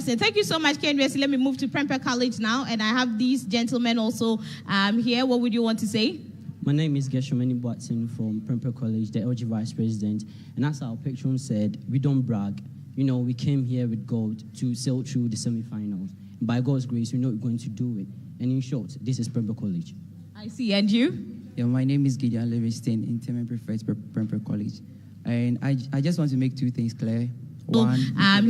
interesting. Thank you so much, KNUST. Let me move to Prempeh College now, and I have these gentlemen also here. What would you want to say? My name is Geshomeni Watson from Prempeh College, the LG Vice President. And as our patron said, we don't brag. You know, we came here with gold to sail through the semi-finals. By God's grace, we know we're going to do it. And in short, this is Prempeh College. I see. And you? Yeah, my name is Gideon Livingston, Interim Prefect for Prempeh College. And I just want to make two things clear. One,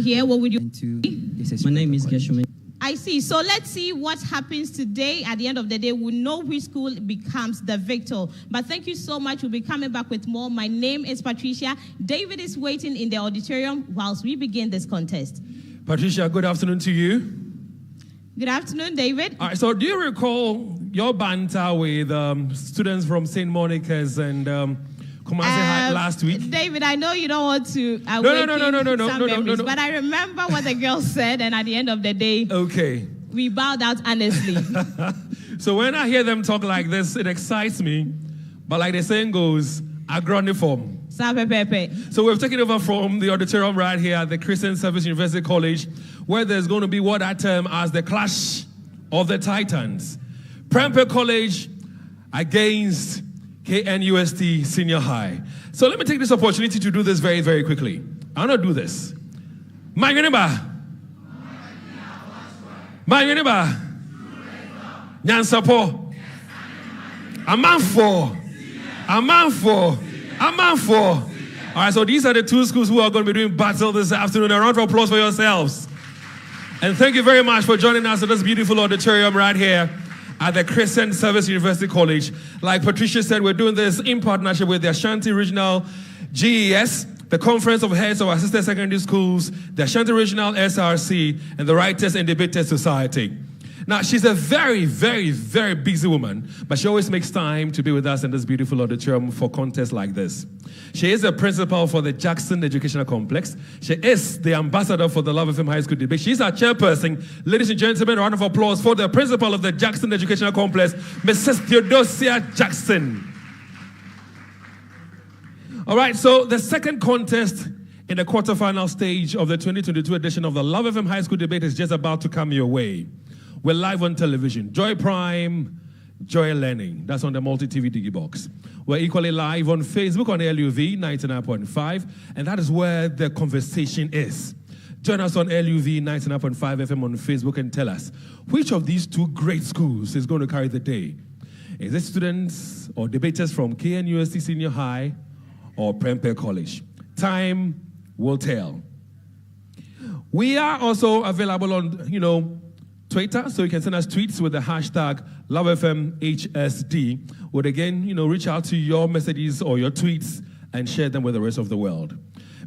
here, what would you... And two, this is My name is College. Geshomeni. I see. So let's see what happens today. At the end of the day, we'll know which school becomes the victor. But thank you so much. We'll be coming back with more. My name is Patricia. David is waiting in the auditorium whilst we begin this contest. Patricia, good afternoon to you. Good afternoon, David. All right, so do you recall your banter with students from St. Monica's and Kumasi High last week? David, I know you don't want to No. but I remember what the girl said, and at the end of the day, okay, we bowed out honestly. So when I hear them talk like this, it excites me. But like the saying goes, agroniform. So we've taken over from the auditorium right here at the Christian Service University College, where there's going to be what I term as the clash of the titans. Prempeh College against KNUST Senior High. So let me take this opportunity to do this very, very quickly. I want to do this. My neighbor. Nyansapo. A man for. All right, so these are the two schools who are going to be doing battle this afternoon. A round of applause for yourselves. And thank you very much for joining us in this beautiful auditorium right here at the Christian Service University College. Like Patricia said, we're doing this in partnership with the Ashanti Regional GES, the Conference of Heads of Assisted Secondary Schools, the Ashanti Regional SRC, and the Writers and Debaters Society. Now, she's a very, very, very busy woman, but she always makes time to be with us in this beautiful auditorium for contests like this. She is the principal for the Jackson Educational Complex. She is the ambassador for the Love FM High School debate. She's our chairperson. Ladies and gentlemen, a round of applause for the principal of the Jackson Educational Complex, Mrs. Theodosia Jackson. All right, so the second contest in the quarterfinal stage of the 2022 edition of the Love FM High School debate is just about to come your way. We're live on television. Joy Prime, Joy Learning. That's on the multi-TV Digibox. We're equally live on Facebook on LUV 99.5, and that is where the conversation is. Join us on LUV 99.5 FM on Facebook and tell us which of these two great schools is going to carry the day. Is it students or debaters from KNUST Senior High or Prempeh College? Time will tell. We are also available on, Twitter, so you can send us tweets with the hashtag LoveFMHSD. Would again, reach out to your messages or your tweets and share them with the rest of the world.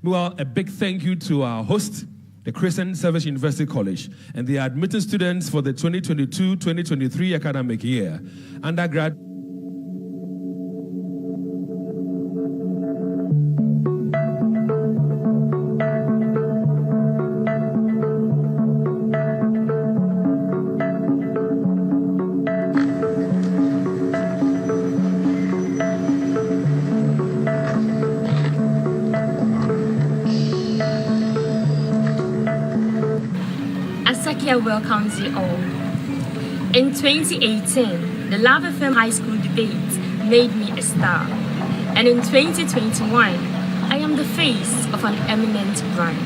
Meanwhile, a big thank you to our host, the Christian Service University College, and the admitted students for the 2022-2023 academic year. Undergrad. Welcomes you all. In 2018, the Love FM High School debate made me a star. And in 2021, I am the face of an eminent brand.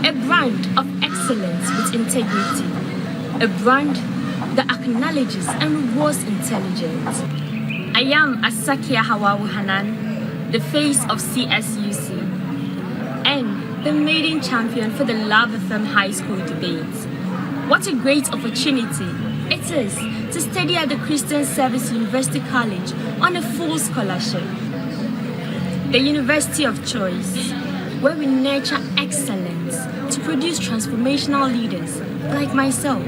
A brand of excellence with integrity. A brand that acknowledges and rewards intelligence. I am Asakia Hawawu Hanan, the face of CSUC, and the maiden champion for the Love FM High School debates. What a great opportunity it is to study at the Christian Service University College on a full scholarship. The university of choice, where we nurture excellence to produce transformational leaders like myself.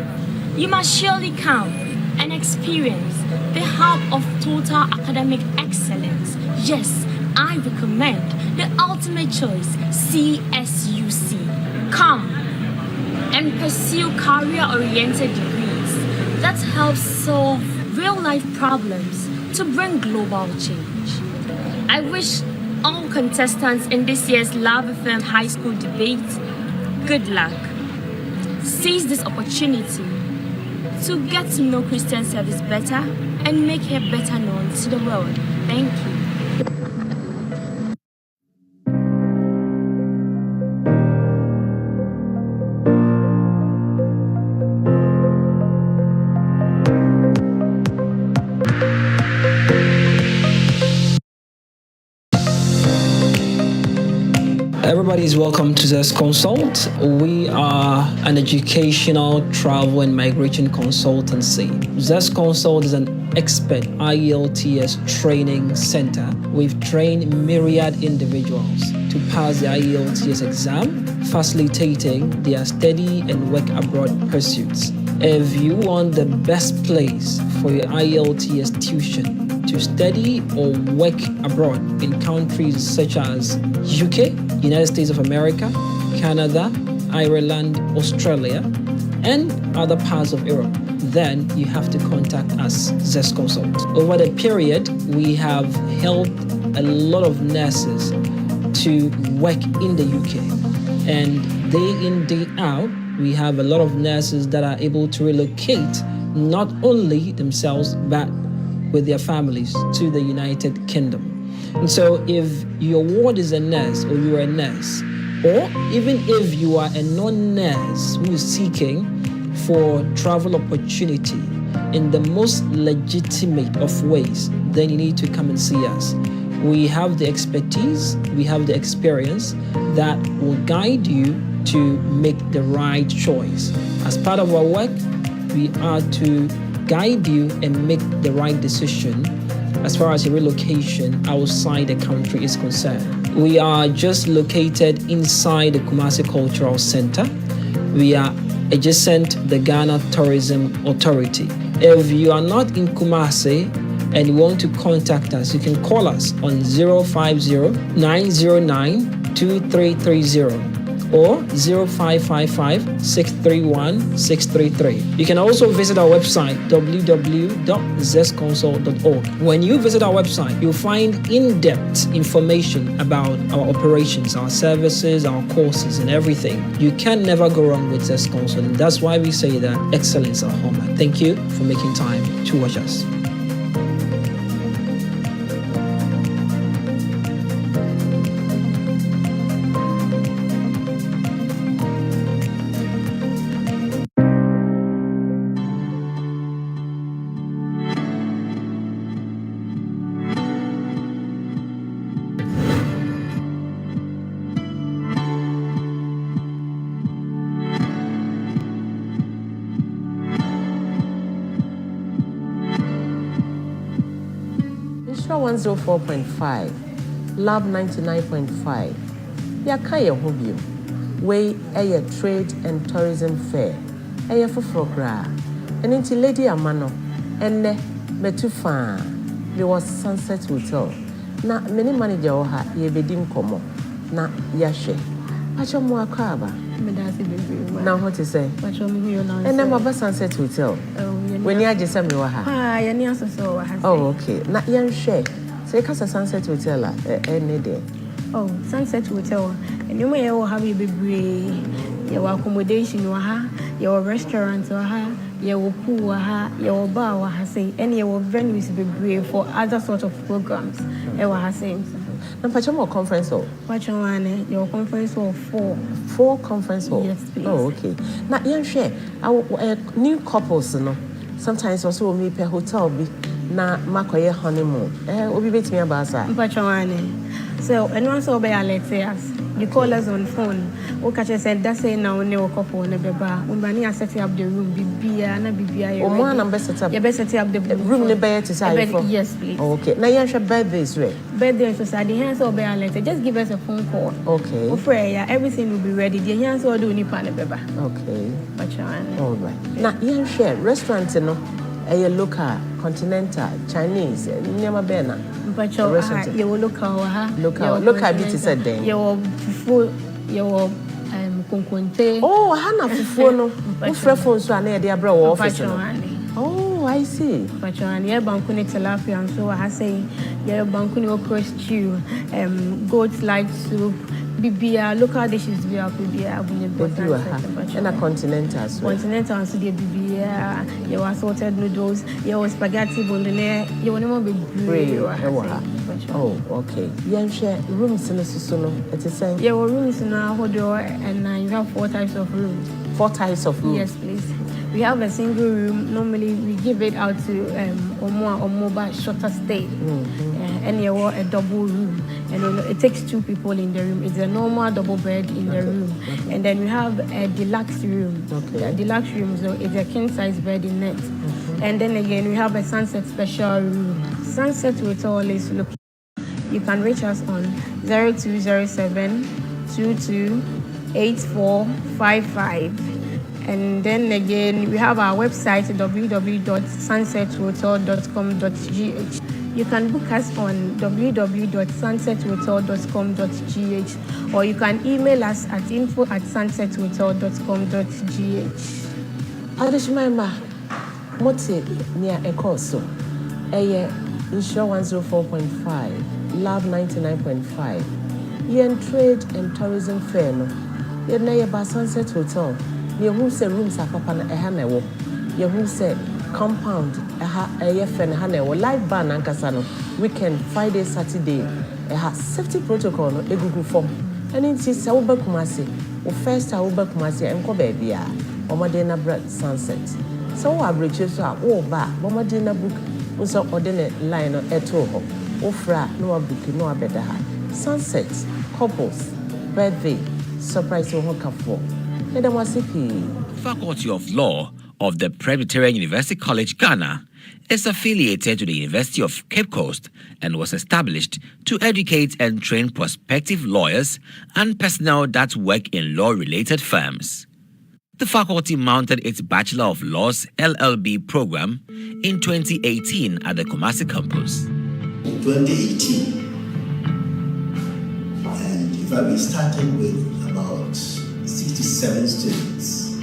You must surely come and experience the hub of total academic excellence. Yes, I recommend the ultimate choice, CSUC. Come and pursue career-oriented degrees that help solve real-life problems to bring global change. I wish all contestants in this year's Love FM High School debate good luck. seize this opportunity to get to know Christian service better and make her better known to the world. Thank you. Everybody is welcome to Zest Consult. We are an educational, travel, and migration consultancy. Zest Consult is an expert IELTS training center. We've trained myriad individuals to pass the IELTS exam, facilitating their study and work abroad pursuits. If you want the best place for your IELTS tuition to study or work abroad in countries such as UK, United States of America, Canada, Ireland, Australia, and other parts of Europe, then you have to contact us, Zest Consult. Over the period, we have helped a lot of nurses to work in the UK. And day in, day out, we have a lot of nurses that are able to relocate not only themselves, but with their families to the United Kingdom. And so if your ward is a nurse or you're a nurse, or even if you are a non-nurse who is seeking for travel opportunity in the most legitimate of ways, then you need to come and see us. We have the expertise, we have the experience that will guide you to make the right choice. As part of our work, we are to guide you and make the right decision as far as your relocation outside the country is concerned. We are just located inside the Kumasi Cultural Center. We are adjacent the Ghana Tourism Authority. If you are not in Kumasi and you want to contact us, you can call us on 050-909-2330. or 0555-631-633. You can also visit our website, www.zestconsult.org. When you visit our website, you'll find in-depth information about our operations, our services, our courses, and everything. You can never go wrong with Zest Consult, and that's why we say that excellence is our hallmark. Thank you for making time to watch us. Insure 104.5, Lab 99.5. Yaka ye hobby. We a trade and tourism fair. A for gra. And into Lady Amano. And Metufa. There was Sunset Hotel. Na many manager oha ye bedim komo. Na yashe. Pacho mo akraba. Now what to say? And then my Sunset Hotel. When you just send me waha. Oh, okay. Now you share. Say cause a Sunset Hotel any day. Oh, Sunset Hotel. And you may have a baby. Your accommodation waha, your restaurant waha, your pool waha, your bar waha say, and your venues be for other sort of programs. Ewa saying. Now, Pachamo conference hall. Pachamo, your conference hall 4. 4 conference hall. Yes, please. Oh, okay. Now, you share. Our new couples, you know. Sometimes also we pay hotel be na makoye honeymoon. Obi bet me about that. Pachamo. So, anyone so be alert us. You call us on phone. Okay, said that's say now no couple on the beba. Umbani are setting up the room. Bibia na bibia. Oh, man, I'm best set up. You best set up the room. The bed to say. Yes, please. Okay. Now you should birthdays, right? Birthday so sad. The hands all be alert. Just give us a phone call. Okay. Yeah, everything will be ready. The hands all do ni pan the beba. Okay. Pachamo. All right. Now you share restaurants, you know. A local, continental, Chinese, Nyama Bena. But you will look our local beauty said then. Your fufu, your kunkunte. Oh, Hana fufu no. Ufre phone so na dia bra wo office. Oh, I see. Pachani, yeah, bankuni tilapia and so I say, yeah, bankuni okra stew, goat light soup, Bibia, local dishes, Bibia, and a continental as well. Continental, so the Bibia, you assorted noodles, you spaghetti bolognese, you want to be Oh, okay. Share rooms in the Susuno. It's the same. Your rooms in our door, and you have 4 types of rooms. 4 types of rooms? Yes, please. We have a single room. Normally, we give it out to or more but shorter stay. And you want a double room. And it takes 2 people in the room. It's a normal double bed in the room. And then we have a deluxe room. A deluxe room, so it's a king-size bed in it. And then again, we have a sunset special room. Sunset Hotel is looking. You can reach us on 0207 228455. And then again, we have our website www.sunsethotel.com.gh. You can book us on www.sunsethotel.com.gh, or you can email us at info@sunsethotel.com.gh. Adeshimamba, what's it near a course? Insure 104.5, Love 99.5. Yen Trade and Tourism Fair. Yen na Sunset Hotel. You who say rooms are papa na ehanewo. You who say compound friend hanewo. Live band ankasano. Weekend, Friday, Saturday. Safety protocol no egugu form. And it is sa uba kumasi. O first a uba kumasi enko baby ya. Omadena bread Sunset. So we average so o ba. Omadena book. Also ordinate line eto ho. Ofra no book no abeda ha. Sunset, couples, birthday, surprise ho kafo. Faculty of Law of the Presbyterian University College, Ghana, is affiliated to the University of Cape Coast and was established to educate and train prospective lawyers and personnel that work in law-related firms. The faculty mounted its Bachelor of Laws LLB program in 2018 at the Kumasi campus. In 2018, and in fact, we started with about 67 students.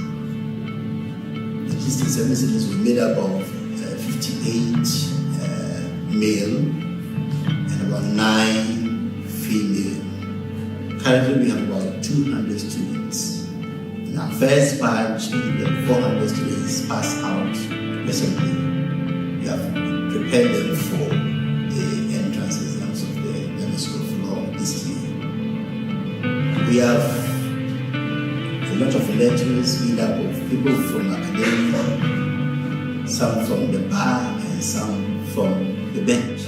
The 67 students were made up of 58 male and about 9 female. Currently, we have about 200 students. In our first batch, the 400 students passed out recently. We have prepared them for the entrance exams of the Ghana School of Law this year. We have a lot of lecturers made up of people from academia, some from the bar and some from the bench.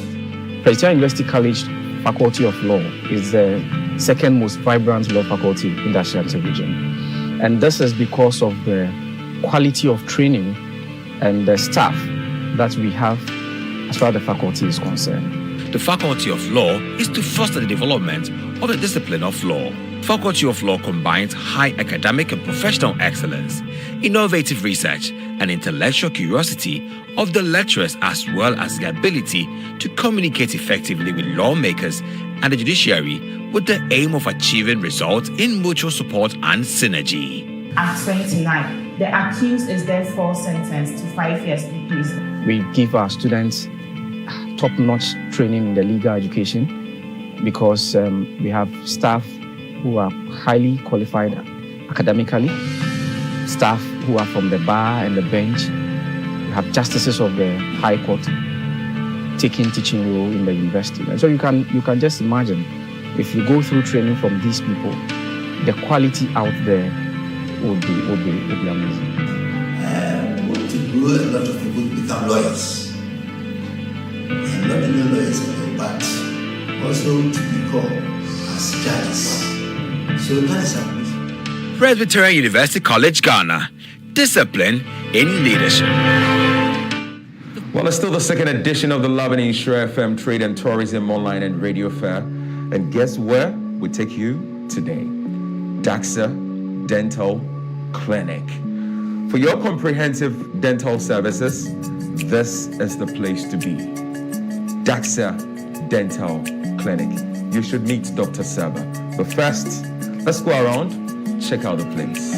Presbyterian University College Faculty of Law is the second most vibrant law faculty in the Ashanti region. And this is because of the quality of training and the staff that we have as far as the faculty is concerned. The Faculty of Law is to foster the development of the discipline of law. Faculty of Law combines high academic and professional excellence, innovative research, and intellectual curiosity of the lecturers, as well as the ability to communicate effectively with lawmakers and the judiciary with the aim of achieving results in mutual support and synergy. At 29, the accused is therefore sentenced to 5 years in prison. We give our students top-notch training in the legal education because we have staff who are highly qualified academically, staff who are from the bar and the bench. We have justices of the High Court taking teaching role in the university. And so you can just imagine, if you go through training from these people, the quality out there would be amazing. We want to grow a lot of people to become lawyers. And not only lawyers, but also to become as judges. So that is our mission. Presbyterian University College, Ghana. Discipline in leadership. Well, it's still the second edition of the Love and Insure FM Trade and Tourism Online and Radio Fair. And guess where we take you today? DAXA Dental Clinic. For your comprehensive dental services, this is the place to be. DAXA Dental Clinic. You should meet Dr. Saba. But first, let's go around, check out the place.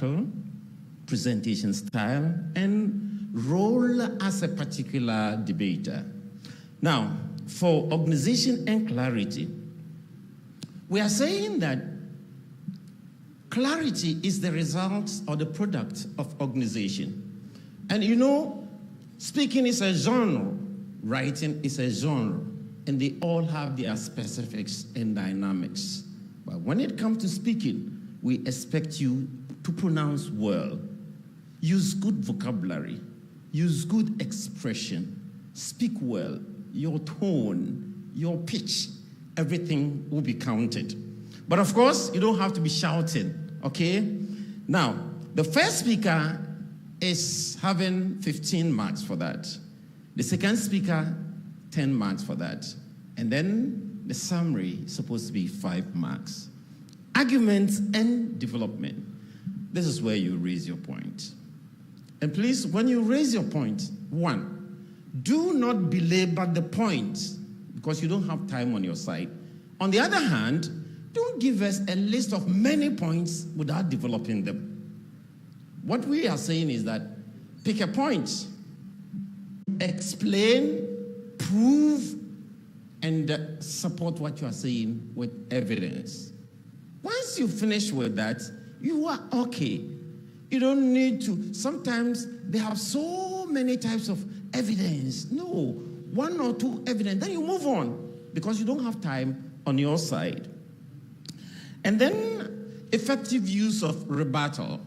rebuttal, presentation style, and role as a particular debater. Now, for organization and clarity, we are saying that clarity is the result or the product of organization. And you know, speaking is a genre, writing is a genre, and they all have their specifics and dynamics. But when it comes to speaking, we expect you to pronounce well, use good vocabulary, use good expression, speak well, your tone, your pitch, everything will be counted. But of course, you don't have to be shouting, okay? Now, the first speaker is having 15 marks for that. The second speaker, 10 marks for that. And then the summary is supposed to be 5 marks. Arguments and development. This is where you raise your point. And please, when you raise your point, 1, do not belabor the point because you don't have time on your side. On the other hand, don't give us a list of many points without developing them. What we are saying is that pick a point, explain, prove, and support what you are saying with evidence. Once you finish with that, you are okay. You don't need to. Sometimes they have so many types of evidence. No, 1 or 2 evidence, then you move on because you don't have time on your side. And then effective use of rebuttal.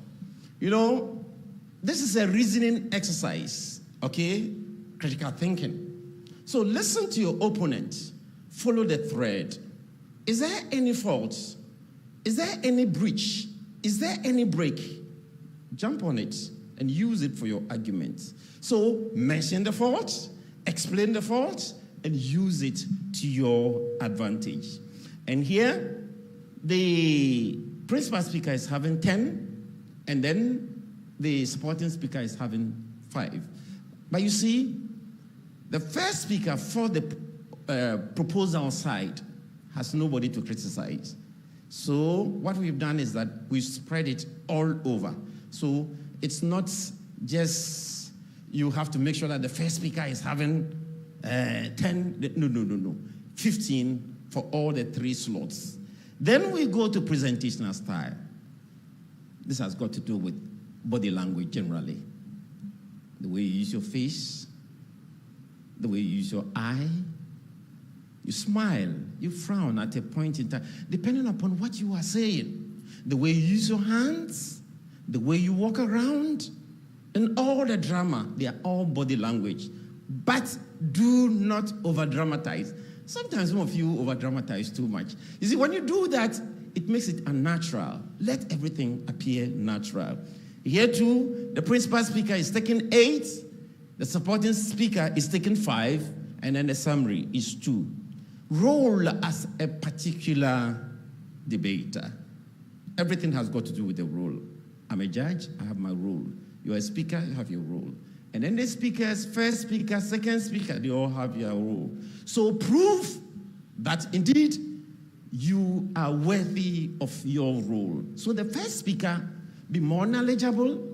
You know, this is a reasoning exercise, okay? Critical thinking. So listen to your opponent, follow the thread. Is there any fault? Is there any breach? Is there any break? Jump on it and use it for your argument. So mention the fault, explain the fault, and use it to your advantage. And here, the principal speaker is having 10, and then the supporting speaker is having 5. But you see, the first speaker for the proposal side has nobody to criticize. So what we've done is that we've spread it all over. So it's not just you have to make sure that the first speaker is having 10, no. 15 for all the 3 slots. Then we go to presentational style. This has got to do with body language generally. The way you use your face, the way you use your eye, you smile, you frown at a point in time, depending upon what you are saying. The way you use your hands, the way you walk around, and all the drama, they are all body language. But do not over-dramatize. Sometimes some of you over-dramatize too much. You see, when you do that, it makes it unnatural. Let everything appear natural. Here too, the principal speaker is taking 8, the supporting speaker is taking 5, and then the summary is 2. Role as a particular debater. Everything has got to do with the role. I'm a judge, I have my role. You're a speaker, you have your role. And then the speakers, first speaker, second speaker, they all have their role. So prove that indeed you are worthy of your role. So the first speaker, be more knowledgeable,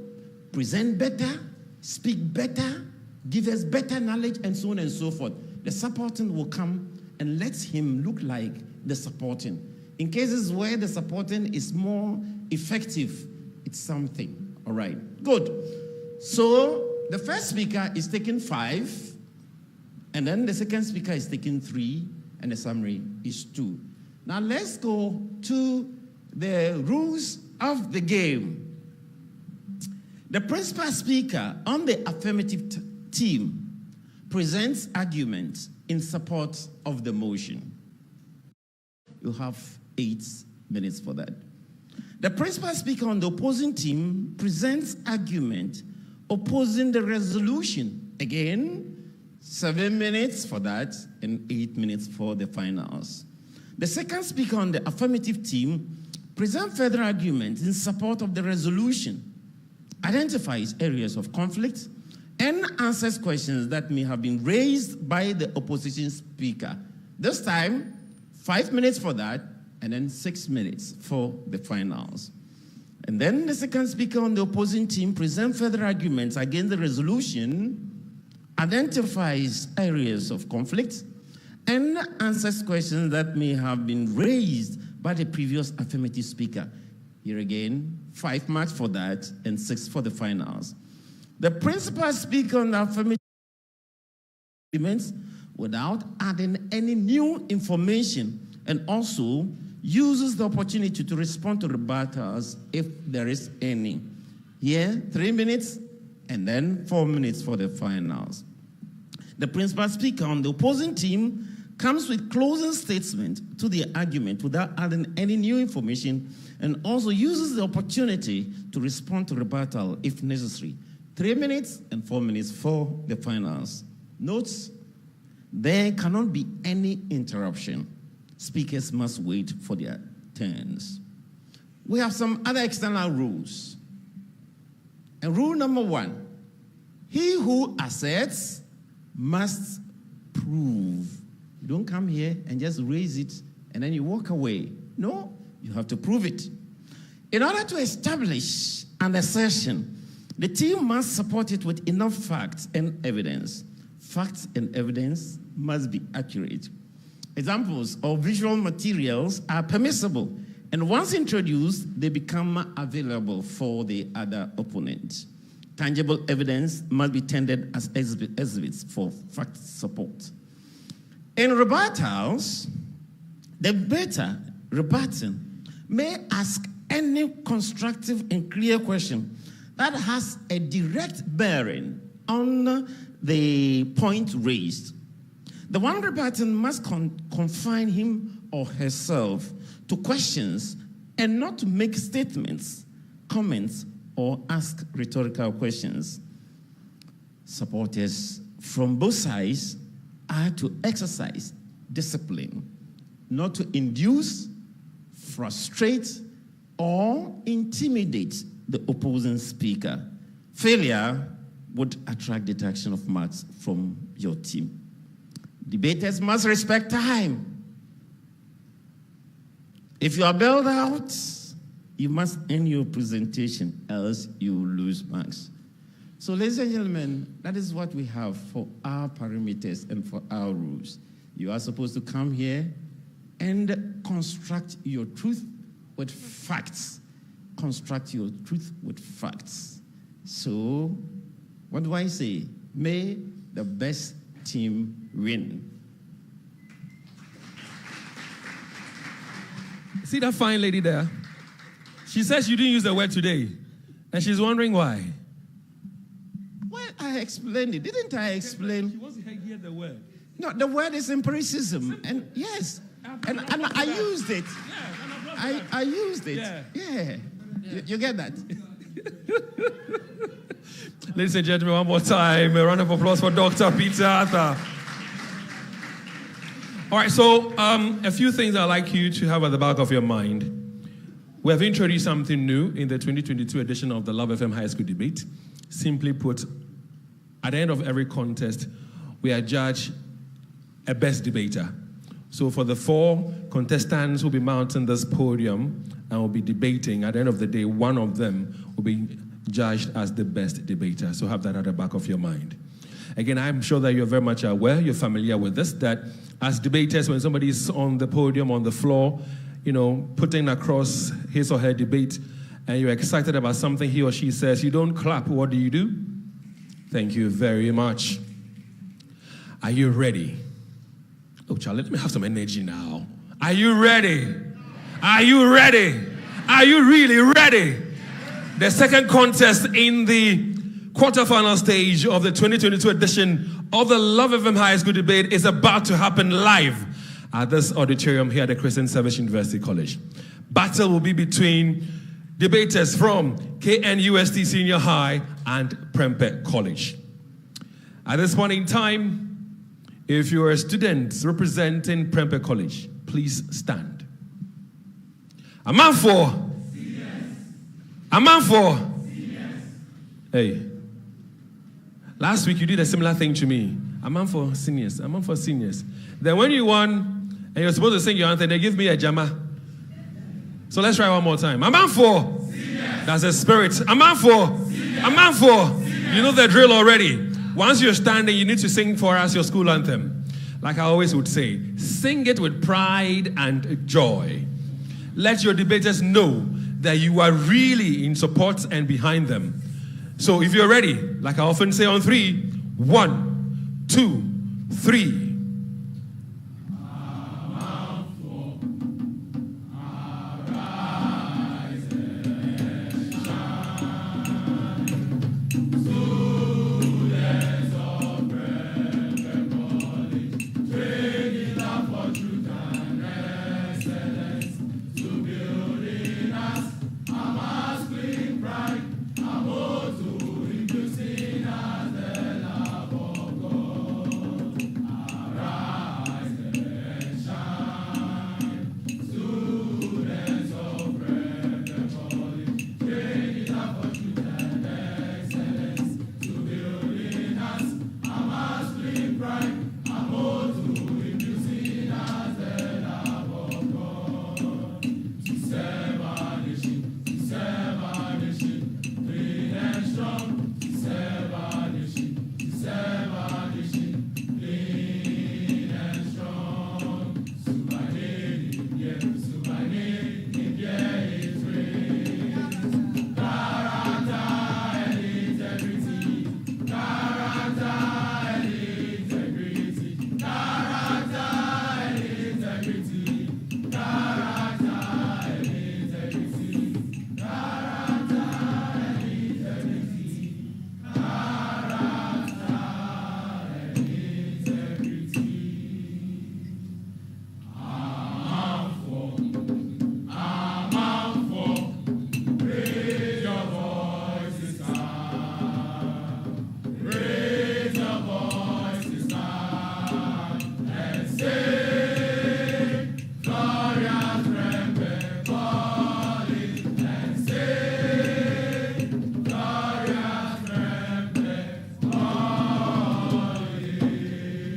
present better, speak better, give us better knowledge, and so on and so forth. The supporting will come and let him look like the supporting. In cases where the supporting is more effective, it's something. All right, good. So the first speaker is taking 5, and then the second speaker is taking 3, and the summary is 2. Now let's go to the rules of the game. The principal speaker on the affirmative team presents arguments in support of the motion. You have 8 minutes for that. The principal speaker on the opposing team presents argument opposing the resolution. Again, 7 minutes for that and 8 minutes for the finals. The second speaker on the affirmative team presents further arguments in support of the resolution, identifies areas of conflict, and answers questions that may have been raised by the opposition speaker. This time, 5 minutes for that, and then 6 minutes for the finals. And then the second speaker on the opposing team presents further arguments against the resolution, identifies areas of conflict, and answers questions that may have been raised by the previous affirmative speaker. Here again, 5 marks for that and 6 for the finals. The principal speaker on the affirmative arguments without adding any new information, and also uses the opportunity to respond to rebuttals if there is any. Here, 3 minutes, and then 4 minutes for the finals. The principal speaker on the opposing team comes with closing statement to the argument without adding any new information, and also uses the opportunity to respond to rebuttal if necessary. 3 minutes and 4 minutes for the finals. Notes, there cannot be any interruption. Speakers must wait for their turns. We have some other external rules. And rule number 1, he who asserts must prove. You don't come here and just raise it and then you walk away. No, you have to prove it. In order to establish an assertion, the team must support it with enough facts and evidence. Facts and evidence must be accurate. Examples of visual materials are permissible, and once introduced, they become available for the other opponent. Tangible evidence must be tendered as exhibits for fact support. In rebuttals, the debater rebutting may ask any constructive and clear question that has a direct bearing on the point raised. The one rebutting must confine him or herself to questions and not to make statements, comments, or ask rhetorical questions. Supporters from both sides are to exercise discipline, not to induce, frustrate, or intimidate the opposing speaker. Failure would attract deduction of marks from your team. Debaters must respect time. If you are bailed out, you must end your presentation, else you lose marks. So, ladies and gentlemen, that is what we have for our parameters and for our rules. You are supposed to come here and construct your truth with facts. Construct your truth with facts. So, what do I say? May the best team win. See that fine lady there? She says you didn't use the word today, and she's wondering why. Well, I explained it. Didn't I explain? She wants to hear the word. No, the word is empiricism. And yes, and I used it. I used it. Yeah. You get that? Ladies and gentlemen, one more time, a round of applause for Dr. Peter Arthur. All right, so a few things I'd like you to have at the back of your mind. We have introduced something new in the 2022 edition of the Love FM High School Debate. Simply put, at the end of every contest, we adjudge a best debater. So for the 4 contestants who will be mounting this podium and will be debating, at the end of the day, one of them will be judged as the best debater. So have that at the back of your mind. Again, I'm sure that you're very much aware, you're familiar with this, that as debaters, when somebody is on the podium, on the floor, you know, putting across his or her debate, and you're excited about something he or she says, you don't clap. What do? Thank you very much. Are you ready? Oh, Charlie, let me have some energy now. Are you ready? Are you ready? Are you really ready? The second contest in the quarterfinal stage of the 2022 edition of the Love FM High School Debate is about to happen live at this auditorium here at the Christian Service University College. Battle will be between debaters from KNUST Senior High and Prempeh College. At this point in time, if you are a student representing Prempeh College, please stand. A man for. A man for. Hey. Last week you did a similar thing to me. A man for seniors. A man for seniors. Then when you won and you're supposed to sing your anthem, they give me a jammer. So let's try one more time. A man for. Seniors. That's the spirit. A man for. You know the drill already. Once you're standing, you need to sing for us your school anthem. Like I always would say, sing it with pride and joy. Let your debaters know that you are really in support and behind them. So if you're ready, like I often say on 3, 1, 2, 3.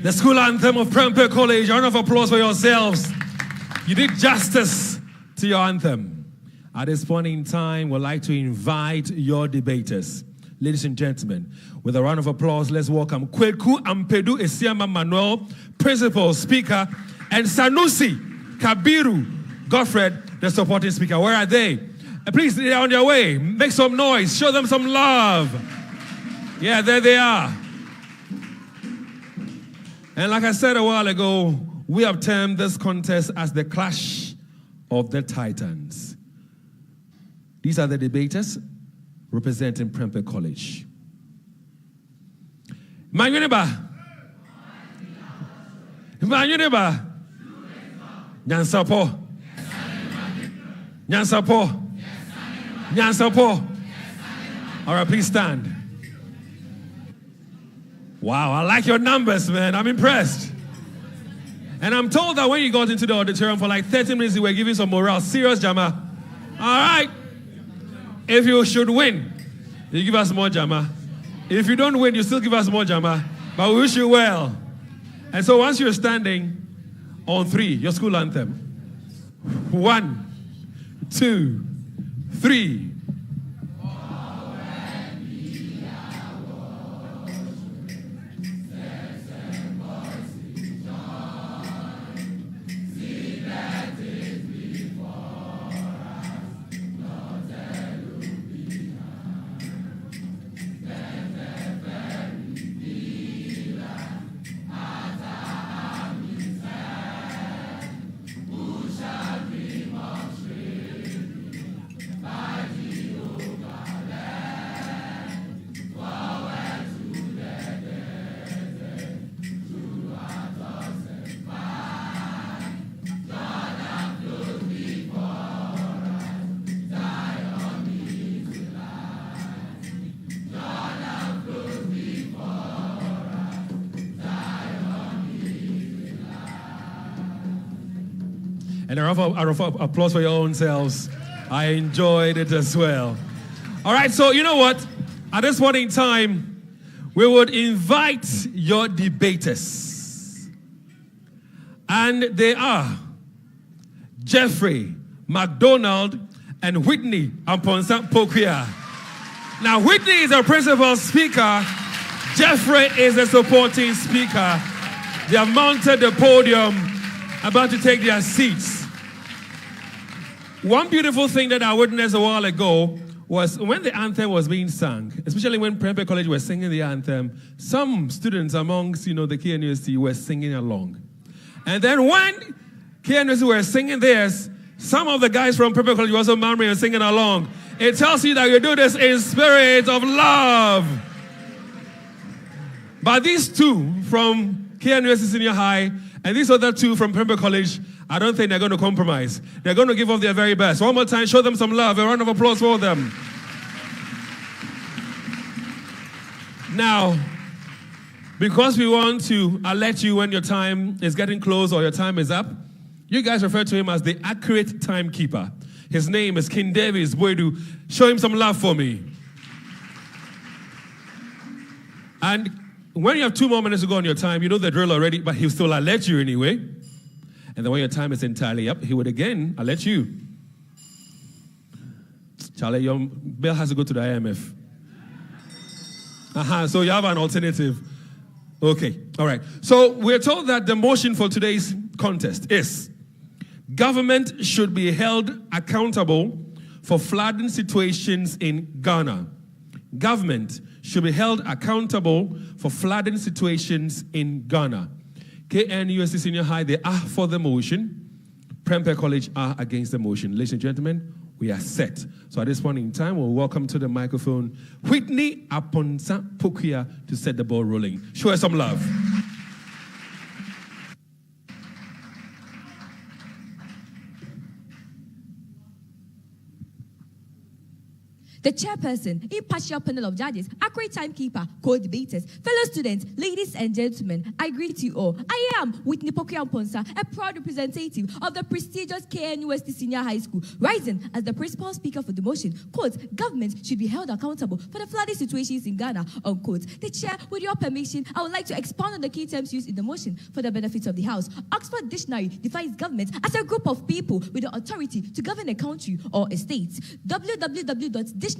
The school anthem of Prempeh College. A round of applause for yourselves. You did justice to your anthem. At this point in time, we'd like to invite your debaters. Ladies and gentlemen, with a round of applause, let's welcome Kweku Ampedu Esiama Manuel, Principal Speaker, and Sanusi Kabiru Godfred, the supporting speaker. Where are they? Please, they're on their way. Make some noise. Show them some love. Yeah, there they are. And like I said a while ago, we have termed this contest as the Clash of the Titans. These are the debaters representing Prempeh College. Manyuneba. Manyuneba. Nyansapo. Nyansapo. Nyansapo. All right, please stand. Wow, I like your numbers, man. I'm impressed. And I'm told that when you got into the auditorium for like 30 minutes, you were giving some morale. Serious, Jama. All right. If you should win, you give us more, Jama. If you don't win, you still give us more, Jama. But we wish you well. And so once you're standing on 3, your school anthem. 1, 2, 3. And a round of applause for your own selves. I enjoyed it as well. All right, so you know what? At this point in time, we would invite your debaters. And they are Jeffrey, McDonald, and Whitney Amponsa Pokuya. Now, Whitney is our principal speaker. Jeffrey is the supporting speaker. They have mounted the podium, about to take their seats. One beautiful thing that I witnessed a while ago was when the anthem was being sung, especially when Prempeh College was singing the anthem, some students amongst, the KNUST were singing along. And then when KNUST were singing theirs, some of the guys from Prempeh College were also murmuring and singing along. It tells you that you do this in spirit of love. But these two from KNUST Senior High and these other two from Prempeh College, I don't think they're going to compromise. They're going to give off their very best. One more time, show them some love. A round of applause for them. Now, because we want to alert you when your time is getting close or your time is up, you guys refer to him as the accurate timekeeper. His name is King Davis Boydu. Show him some love for me. And when you have 2 more minutes to go on your time, you know the drill already, but he'll still alert you anyway. And then when your time is entirely up, he would again alert you. Charlie, your bill has to go to the IMF. So you have an alternative. Okay, all right. So we're told that the motion for today's contest is government should be held accountable for flooding situations in Ghana. Government should be held accountable for flooding situations in Ghana. KNUST Senior High, they are for the motion. Prempeh College are against the motion. Ladies and gentlemen, we are set. So at this point in time, we'll welcome to the microphone Whitney Amponsa Pokuya to set the ball rolling. Show us some love. The chairperson, impartial panel of judges, accurate timekeeper, co-debaters, fellow students, ladies and gentlemen, I greet you all. I am Whitney Pokuya Amponsa, a proud representative of the prestigious KNUST Senior High School, rising as the principal speaker for the motion. Quote, government should be held accountable for the flooding situations in Ghana, unquote. The chair, with your permission, I would like to expound on the key terms used in the motion for the benefit of the House. Oxford Dictionary defines government as a group of people with the authority to govern a country or a state. www.dictionary.com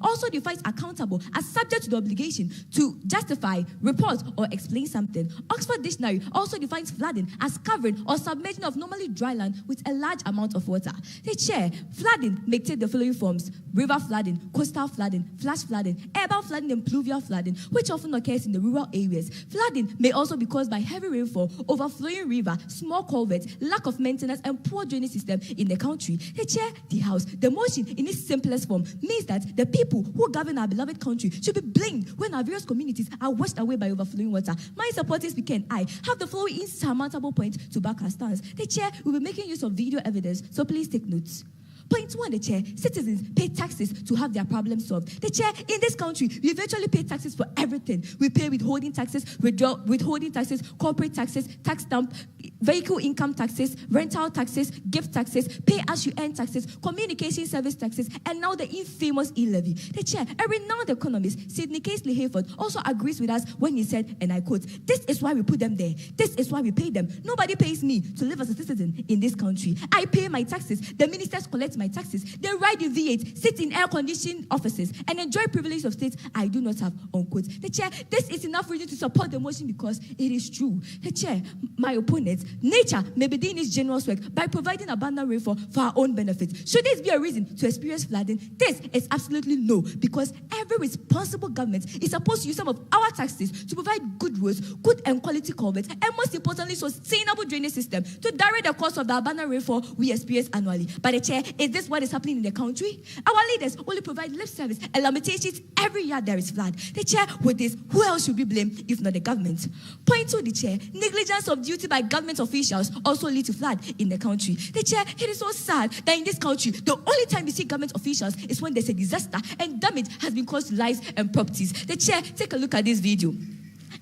also defines accountable as subject to the obligation to justify, report, or explain something. Oxford Dictionary also defines flooding as covering or submerging of normally dry land with a large amount of water. The chair, flooding may take the following forms: river flooding, coastal flooding, flash flooding, urban flooding, and pluvial flooding, which often occurs in the rural areas. Flooding may also be caused by heavy rainfall, overflowing river, small culverts, lack of maintenance, and poor drainage system in the country. The chair, the House, the motion in its simplest form means that the people who govern our beloved country should be blamed when our various communities are washed away by overflowing water. My supporting speaker and I have the following insurmountable point to back our stance. The chair will be making use of video evidence, so please take notes. Point 1, the chair, citizens pay taxes to have their problems solved. The chair, in this country, we eventually pay taxes for everything. We pay withholding taxes, withholding taxes, corporate taxes, tax stamp, vehicle income taxes, rental taxes, gift taxes, pay as you earn taxes, communication service taxes, and now the infamous E-levy. The chair, a renowned economist, Sidney Casely Hayford, also agrees with us when he said, and I quote, "This is why we put them there. This is why we pay them. Nobody pays me to live as a citizen in this country. I pay my taxes. The ministers collect my taxes. They ride in V8, sit in air-conditioned offices, and enjoy privilege of state I do not have," unquote. The chair, this is enough reason to support the motion because it is true. The chair, my opponents, nature may be doing its generous work by providing abundant rainfall for our own benefit. Should this be a reason to experience flooding? This is absolutely no, because every responsible government is supposed to use some of our taxes to provide good roads, good and quality culverts, and most importantly, sustainable drainage system to direct the course of the abundant rainfall we experience annually. But the chair, is this what is happening in the country? Our leaders only provide lip service and lamentations every year there is flood. The chair, with this, who else should be blamed if not the government? Point 2, the chair, negligence of duty by government officials also lead to flood in the country. The chair, it is so sad that in this country, the only time you see government officials is when there's a disaster and damage has been caused to lives and properties. The chair, take a look at this video.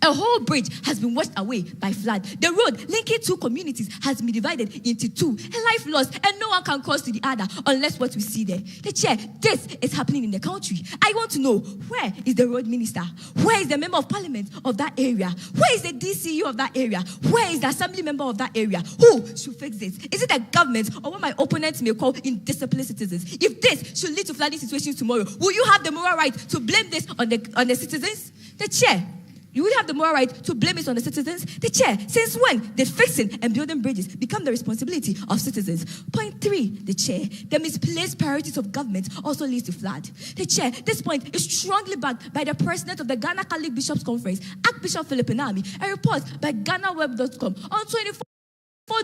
A whole bridge has been washed away by flood. The road linking two communities has been divided into two. A life lost, and no one can cross to the other unless what we see there. The chair, this is happening in the country. I want to know, where is the road minister? Where is the member of parliament of that area? Where is the DCU of that area? Where is the assembly member of that area? Who should fix this? Is it the government or what my opponents may call indisciplined citizens? If this should lead to flooding situations tomorrow, will you have the moral right to blame this on the citizens? The chair, you will have the moral right to blame it on the citizens? The chair, since when did fixing and building bridges become the responsibility of citizens? Point 3, the chair, the misplaced priorities of government also leads to flood. The chair, this point is strongly backed by the president of the Ghana Catholic Bishops Conference, Archbishop Philip Enami, a report by GhanaWeb.com on 24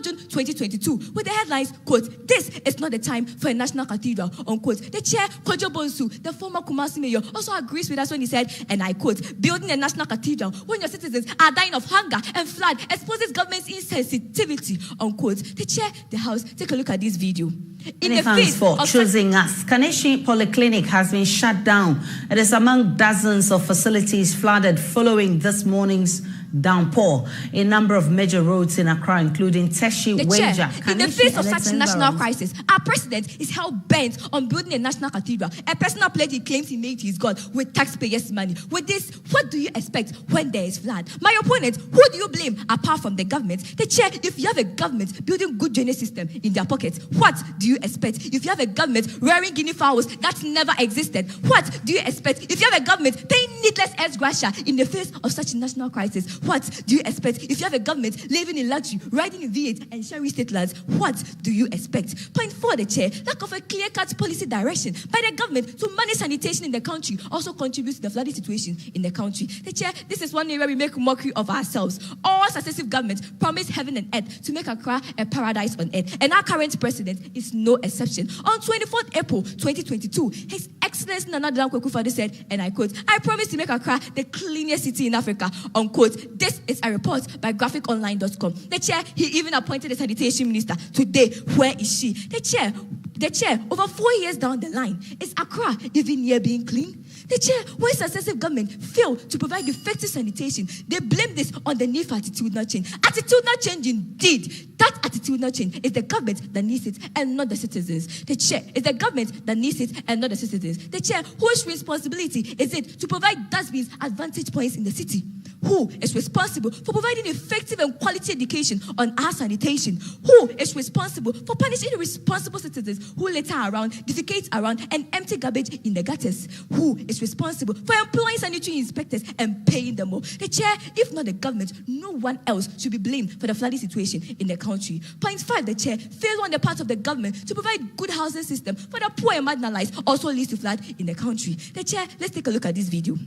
June 2022, with the headlines, quote, "This is not the time for a national cathedral," unquote. The chair, Kojo Bonsu, the former Kumasi mayor, also agrees with us when he said, and I quote, "Building a national cathedral when your citizens are dying of hunger and flood exposes government's insensitivity," unquote. The chair, the House, take a look at this video. Many thanks for choosing us. Kaneshi Polyclinic has been shut down. It is among dozens of facilities flooded following this morning's downpour. A number of major roads in Accra, including Teshi, Waja, in the face of such national crisis, our president is hell bent on building a national cathedral, a personal pledge he claims he made to his God with taxpayers' money. With this, what do you expect when there is flood? My opponent, who do you blame apart from the government? The chair, if you have a government building good drainage system in their pockets, what do you expect? If you have a government rearing guinea fowls that never existed, what do you expect? If you have a government paying needless ex gratia in the face of such a national crisis, what do you expect? If you have a government living in luxury, riding in V8 and sharing state lands, what do you expect? Point 4, the chair, lack of a clear-cut policy direction by the government to manage sanitation in the country also contributes to the flooding situation in the country. The chair, this is one area we make mockery of ourselves. All successive governments promise heaven and earth to make Accra a paradise on earth, and our current president is no exception. On 24th April 2022, His Excellency Nana Akufo-Addo said, and I quote, "I promise to make Accra the cleanest city in Africa," unquote. This is a report by graphiconline.com. The chair, he even appointed a sanitation minister. Today, where is she? The chair, over 4 years down the line, is Accra even near being clean? The chair, when successive government fail to provide effective sanitation, they blame this on the need for attitudinal change. Attitudinal change indeed. That attitudinal change is the government that needs it and not the citizens. The chair, is the government that needs it and not the citizens. The chair, whose responsibility is it to provide dustbins at vantage points in the city? Who is responsible for providing effective and quality education on our sanitation? Who is responsible for punishing irresponsible citizens who litter around, defecate around, and empty garbage in the gutters? Who is responsible for employing sanitary inspectors and paying them more? The chair, if not the government, no one else should be blamed for the flooding situation in the country. Point 5, the chair, fail on the part of the government to provide good housing system for the poor and marginalized also leads to flood in the country. The chair, let's take a look at this video.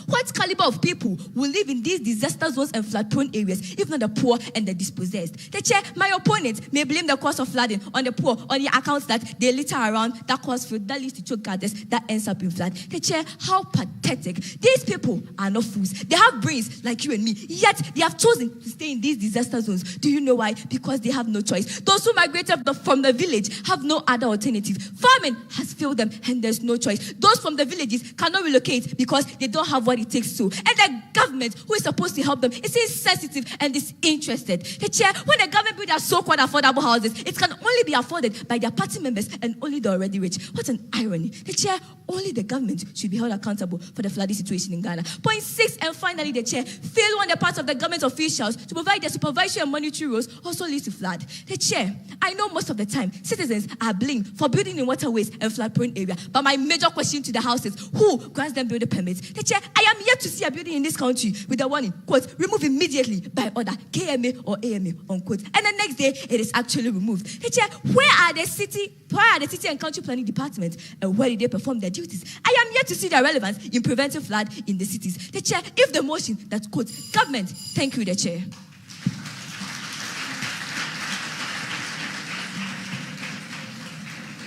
What caliber of people will live in these disaster zones and flood-prone areas, if not the poor and the dispossessed? The chair, my opponent may blame the cause of flooding on the poor, on the accounts that they litter around, that cause flood, that leads to choke gardens, that ends up in flood. The chair, how pathetic. These people are not fools. They have brains like you and me, yet they have chosen to stay in these disaster zones. Do you know why? Because they have no choice. Those who migrated from the village have no other alternative. Farming has failed them and there's no choice. Those from the villages cannot relocate because they don't have what it takes to. And the government, who is supposed to help them, is insensitive and disinterested. The chair, when the government builds their so-called affordable houses, it can only be afforded by their party members and only the already rich. What an irony. The chair, only the government should be held accountable for the flooding situation in Ghana. Point 6, and finally, the chair, fail on the part of the government officials to provide their supervisory and monetary roles also leads to flood. The chair, I know most of the time citizens are blamed for building in waterways and flood-prone areas, but my major question to the House is, who grants them building permits? The chair, I am yet to see a building in this country with a warning, quote, "Remove immediately by order, KMA or AMA," unquote. And the next day, it is actually removed. The chair, where are the city and country planning departments, and where did they perform their duties? I am yet to see their relevance in preventing flood in the cities. The chair, if the motion that quote, "Government," thank you, the chair.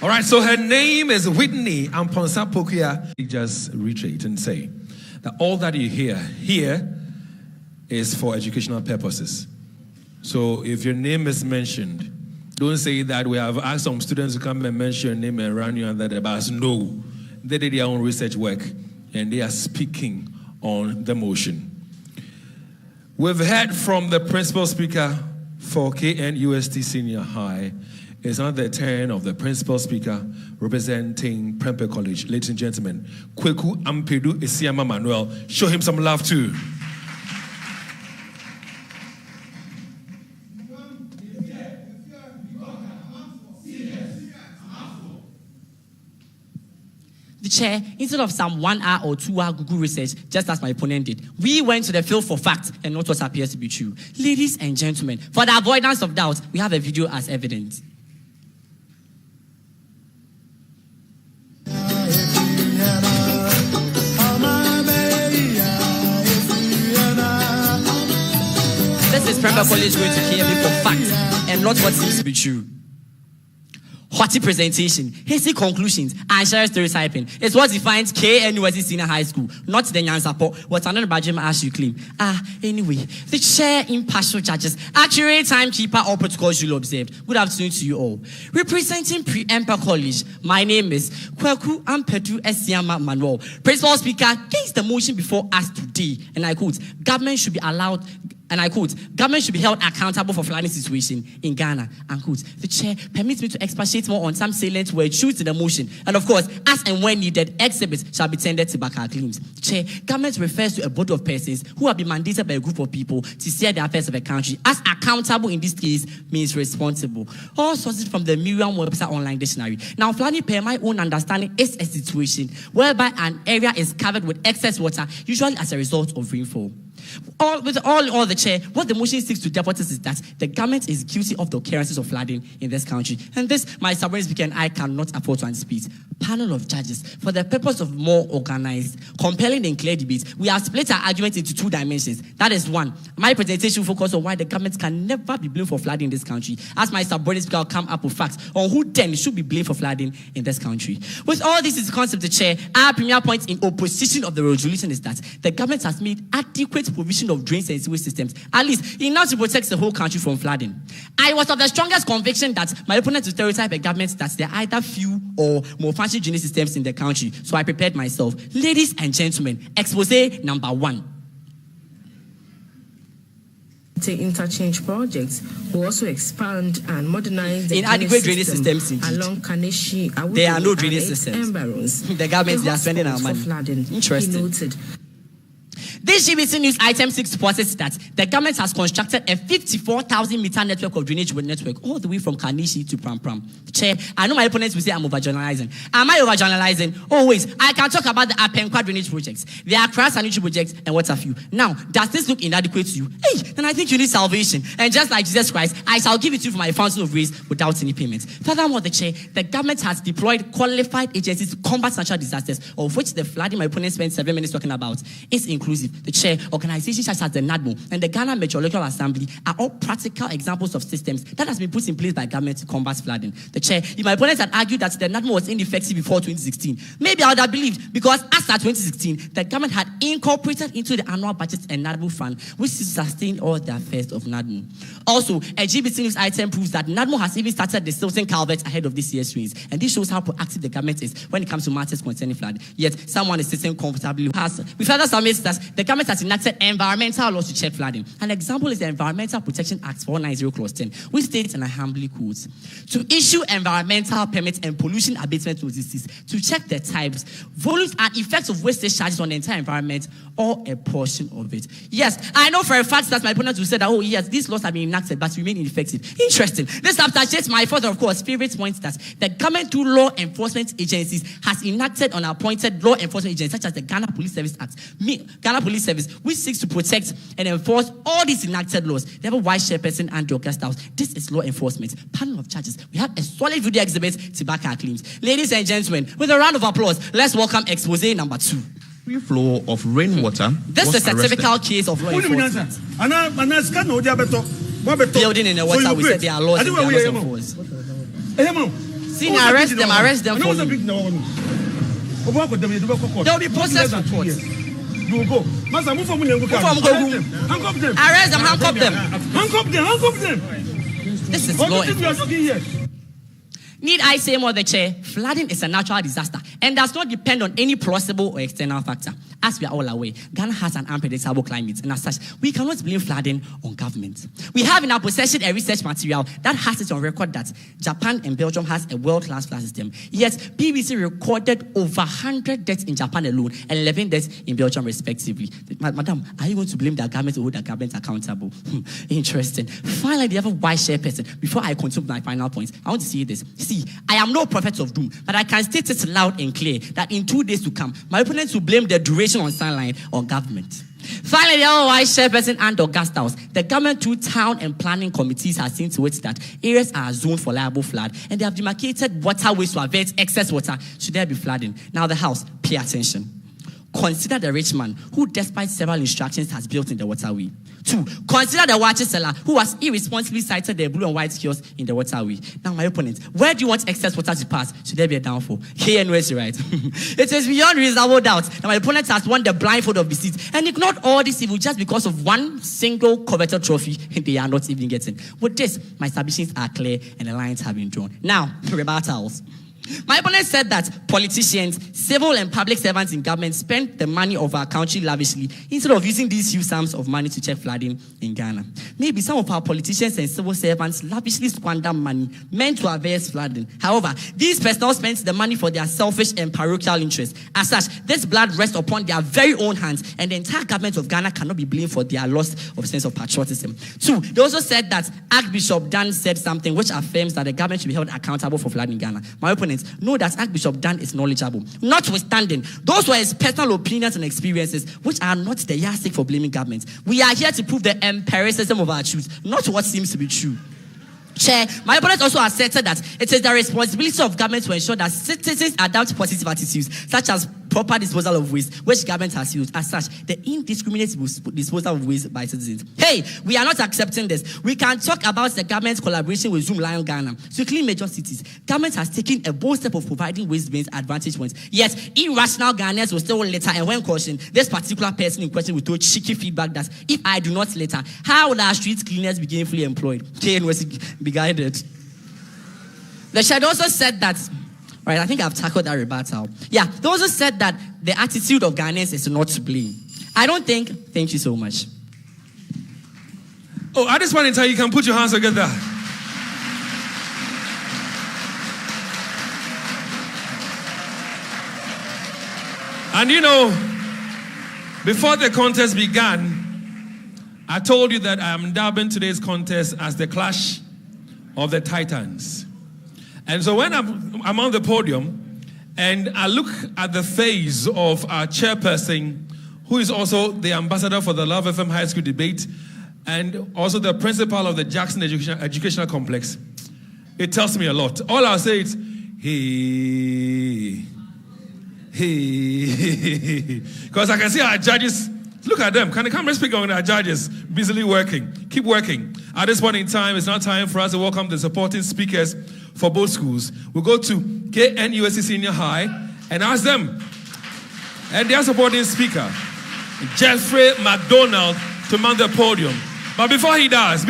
All right, so her name is Whitney Amponsa Pokia. Just reiterate and say that all that you hear here is for educational purposes. So if your name is mentioned, don't say that we have asked some students to come and mention your name and run you under the bus. No, they did their own research work and they are speaking on the motion. We've heard from the principal speaker for KNUST Senior High. It's now the turn of the principal speaker representing Prempeh College. Ladies and gentlemen, Akufo-Addo Esiama Manuel. Show him some love too. The chair, instead of some 1 hour or 2 hour Google research, just as my opponent did, we went to the field for facts and not what appears to be true. Ladies and gentlemen, for the avoidance of doubt, we have a video as evidence. This is Prempeh College going to KNUST for facts and not what seems to be true. Haughty presentation, hasty conclusions, and shared stereotyping is what defines KNUST Senior High School, not the Nyansapo, what another Bajima as you claim. Anyway, the chair, impartial judges, accurate timekeeper, all protocols you'll observe. Good afternoon to you all. Representing Prempeh College, my name is Akufo-Addo Esiama Manuel. Principal Speaker against the motion before us today, and I quote, government should be allowed. And I quote, government should be held accountable for flooding situation in Ghana. And quote, the chair permits me to expatiate more on some salient words choose to the motion. And of course, as and when needed, exhibits shall be tendered to back our claims. Chair, government refers to a body of persons who have been mandated by a group of people to steer the affairs of a country. As accountable in this case means responsible. All sources from the Merriam-Webster online dictionary. Now, flooding, per my own understanding, is a situation whereby an area is covered with excess water, usually as a result of rainfall. All the chair, what the motion seeks to demonstrate is that the government is guilty of the occurrences of flooding in this country. And this, my subordinate speaker and I cannot afford to anticipate. Panel of judges, for the purpose of more organized, compelling and clear debate, we have split our argument into 2 dimensions. That is 1, my presentation focus on why the government can never be blamed for flooding in this country, as my subordinate speaker will come up with facts on who then should be blamed for flooding in this country. With all this is the concept of the chair, our premier point in opposition of the resolution is that the government has made adequate provision of drains and sewage systems, at least enough to protect the whole country from flooding. I was of the strongest conviction that my opponent to stereotype a government that there are either few or more fancy drainage systems in the country, so I prepared myself. Ladies and gentlemen, expose number 1. The interchange projects will also expand and modernize the inadequate drainage systems along Kaneshi. There are no drainage systems. The government, they are spending our money. Interesting. Noted. This GBC News item 6 posits that the government has constructed a 54,000 meter network of drainage network all the way from Kanishi to Pram. Chair, I know my opponents will say I'm overgeneralizing. Am I overgeneralizing? Oh wait, I can talk about the Apenkwa drainage projects, the Accra sanitary projects, and what have you. Now, does this look inadequate to you? Hey, then I think you need salvation. And just like Jesus Christ, I shall give it to you for my fountain of grace without any payment. Furthermore, the chair, the government has deployed qualified agencies to combat natural disasters, of which the flooding my opponent spent 7 minutes talking about is inclusive. The chair, organizations such as the NADMO and the Ghana Meteorological Assembly are all practical examples of systems that has been put in place by government to combat flooding. The chair, if my opponents had argued that the NADMO was ineffective before 2016, maybe I would have believed, because as at 2016, the government had incorporated into the annual budget a NADMO fund, which sustained all the affairs of NADMO. Also, a GBC News item proves that NADMO has even started the Silton Calvert ahead of this year's rains, and this shows how proactive the government is when it comes to matters concerning flood. Yet, someone is sitting comfortably. We further submit that the government has enacted environmental laws to check flooding. An example is the Environmental Protection Act 490 Clause 10, which states, and I humbly quote, to issue environmental permits and pollution abatement notices to check the types, volumes, and effects of wastage charges on the entire environment or a portion of it. Yes, I know for a fact that my opponent will say that, oh yes, these laws have been enacted but remain ineffective. Interesting. This substantiates my further, of course, favorite point that the government through law enforcement agencies has enacted and appointed law enforcement agencies such as the Ghana Police Service Act, Ghana Police Service, which seeks to protect and enforce all these enacted laws. They have a vice chairperson and August House. This is law enforcement. Panel of judges. We have a solid video exhibit to back our claims. Ladies and gentlemen, with a round of applause, let's welcome expose number 2. Free flow of rainwater. This is a typical case of law enforcement. Building in the water, we said there are laws and there are laws enforced. Senior, arrest them for me. There will be process reports. Arrest them, handcuff them. This is law enforcement. Need I say more, the chair? Flooding is a natural disaster and does not depend on any plausible or external factor. As we are all aware, Ghana has an unpredictable climate, and as such, we cannot blame flooding on government. We have in our possession a research material that has it on record that Japan and Belgium has a world-class flood system. Yet, BBC recorded over 100 deaths in Japan alone and 11 deaths in Belgium, respectively. Madam, are you going to blame the government or hold the government accountable? Interesting. Finally, the other wise chairperson, before I continue my final points, I want to say this. See, I am no prophet of doom, but I can state it loud and clear that in 2 days to come, my opponents will blame the duration on sunlight on government. Finally, the other wise chairperson and August House, the government through town and planning committees has seen to it that areas are zoned for liable flood and they have demarcated waterways to avert excess water should there be flooding. Now the House, pay attention. Consider the rich man who, despite several instructions, has built in the waterway. 2, consider the water seller who has irresponsibly sited the blue and white kiosk in the waterway. Now, my opponent, where do you want excess water to pass? Should there be a downfall? KNUST, right? It is beyond reasonable doubt that my opponent has won the blindfold of deceit and ignored all this evil just because of one single coveted trophy they are not even getting. With this, my submissions are clear and the lines have been drawn. Now, rebuttals. My opponent said that politicians, civil and public servants in government spend the money of our country lavishly instead of using these huge sums of money to check flooding in Ghana. Maybe some of our politicians and civil servants lavishly squander money meant to avert flooding. However, these personnel spend the money for their selfish and parochial interests. As such, this blood rests upon their very own hands, and the entire government of Ghana cannot be blamed for their loss of sense of patriotism. 2, they also said that Archbishop Dan said something which affirms that the government should be held accountable for flooding in Ghana. My opponent know that Archbishop Dan is knowledgeable. Notwithstanding, those were his personal opinions and experiences, which are not the yardstick for blaming government. We are here to prove the empiricism of our truth, not what seems to be true. Chair, my opponent also asserted that it is the responsibility of government to ensure that citizens adopt positive attitudes, such as proper disposal of waste, which government has used. As such, the indiscriminate disposal of waste by citizens. Hey, we are not accepting this. We can talk about the government's collaboration with Zoom Lion Ghana to clean major cities. Government has taken a bold step of providing waste bins at vantage points. Yet, irrational Ghanaians will still litter, and when cautioned, this particular person in question will throw cheeky feedback that if I do not litter, how will our street cleaners be gainfully employed? KNUST be guided. The chair also said that, right, I think I've tackled that rebuttal. Yeah, they also said that the attitude of Ghanaians is not to blame. I don't think, thank you so much. Oh, at this point in time, you can put your hands together. And you know, before the contest began, I told you that I am dubbing today's contest as the Clash of the Titans. And so when I'm on the podium and I look at the face of our chairperson, who is also the ambassador for the Love FM High School debate and also the principal of the Jackson Educational Complex, it tells me a lot. All I'll say is, hey. Because I can see our judges, look at them. Can the camera speak on our judges? Busily working. Keep working. At this point in time, it's now time for us to welcome the supporting speakers for both schools. We'll go to KNUST Senior High and ask them and their supporting speaker, Jeffrey McDonald, to mount the podium. But before he does,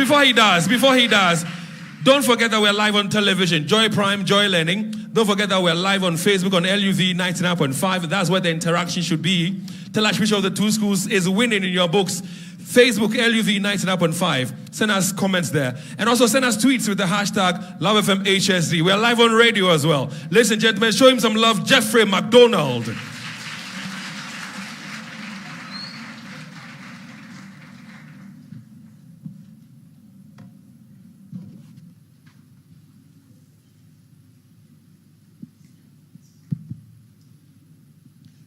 don't forget that we're live on television. Joy Prime, Joy Learning. Don't forget that we're live on Facebook on LUV 99.5. That's where the interaction should be. Tell us which of the two schools is winning in your books. Facebook, LUV 99.5. Send us comments there. And also send us tweets with the hashtag LoveFMHSD. We're live on radio as well. Ladies and gentlemen, show him some love, Jeffrey McDonald.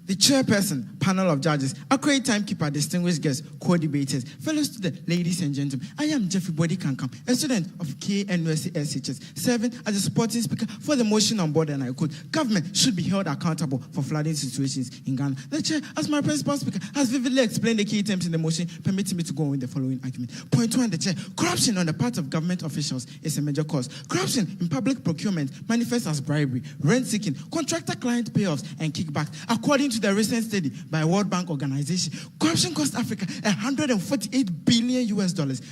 The chairperson, panel of judges, accurate timekeeper, distinguished guests, co-debaters, fellow students, ladies and gentlemen, I am Jeffrey Body Kankam, a student of KNUST SHS, serving as a supporting speaker for the motion on board, and I quote, government should be held accountable for flooding situations in Ghana. The chair, as my principal speaker, has vividly explained the key terms in the motion, permitting me to go on with the following argument. Point 1, the chair, corruption on the part of government officials is a major cause. Corruption in public procurement manifests as bribery, rent-seeking, contractor-client payoffs, and kickbacks. According to the recent study by World Bank Organization. Corruption cost Africa $148 billion.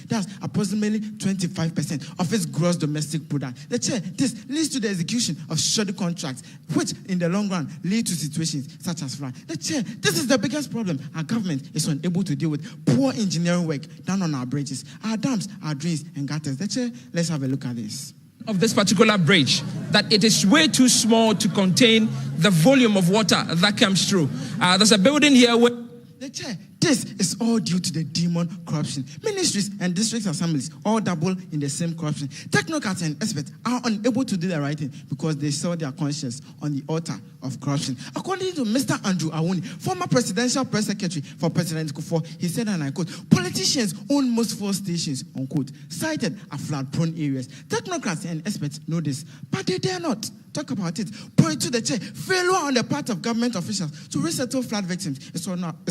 That's approximately 25% of its gross domestic product. The chair, this leads to the execution of shoddy contracts, which in the long run lead to situations such as fraud. The chair, this is the biggest problem. Our government is unable to deal with poor engineering work done on our bridges, our dams, our drains, and gutters. The chair, let's have a look at this. Of this particular bridge, that it is way too small to contain the volume of water that comes through. There's a building here where... The chair, this is all due to the demon corruption. Ministries and district assemblies all double in the same corruption. Technocrats and experts are unable to do the right thing because they sell their conscience on the altar of corruption. According to Mr. Andrew Awoni, former presidential press secretary for President Akufo, he said, and I quote, politicians own most fuel stations, unquote, cited are flood-prone areas. Technocrats and experts know this, but they dare not talk about it. Point to the chair, failure on the part of government officials to resettle flood victims is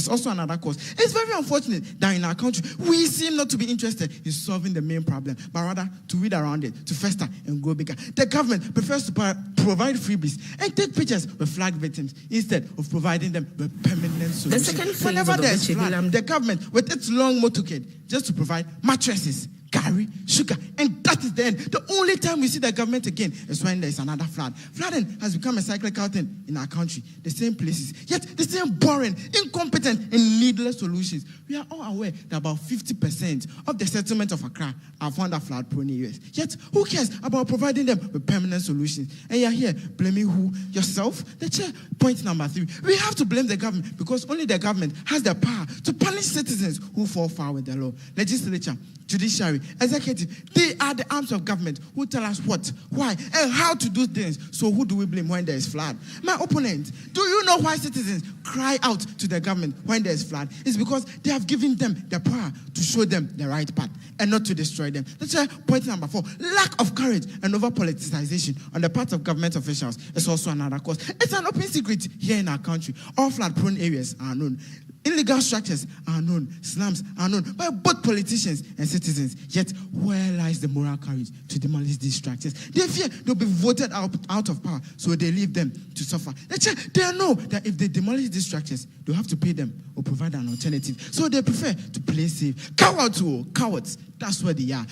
also another cause. It's very unfortunate that in our country, we seem not to be interested in solving the main problem, but rather to weed around it, to fester and grow bigger. The government prefers to provide freebies and take pictures with flood victims instead of providing them with permanent solutions. The second phase Whenever of there's flood, the government, with its long motorcade, just to provide mattresses, curry, sugar, and that is the end. The only time we see the government again is when there is another flood. Flooding has become a cyclical thing in our country. The same places, yet the same boring, incompetent, and needless solutions. We are all aware that about 50% of the settlement of Accra are found at flood-prone areas. Yet, who cares about providing them with permanent solutions? And you're here blaming who? Yourself? The chair. Point number 3. We have to blame the government because only the government has the power to punish citizens who fall foul with the law. Legislature, judiciary, executive, they are the arms of government who tell us what, why, and how to do things. So who do we blame when there is flood? My opponent, do you know why citizens cry out to the government when there is flood? It's because they have given them the power to show them the right path and not to destroy them. That's why point number 4, lack of courage and over-politicization on the part of government officials is also another cause. It's an open secret here in our country. All flood-prone areas are known. Illegal structures are known, slums are known by both politicians and citizens. Yet, where lies the moral courage to demolish these structures? They fear they'll be voted out of power, so they leave them to suffer. They know that if they demolish these structures, they'll have to pay them or provide an alternative. So they prefer to play safe. Cowards. That's where they are.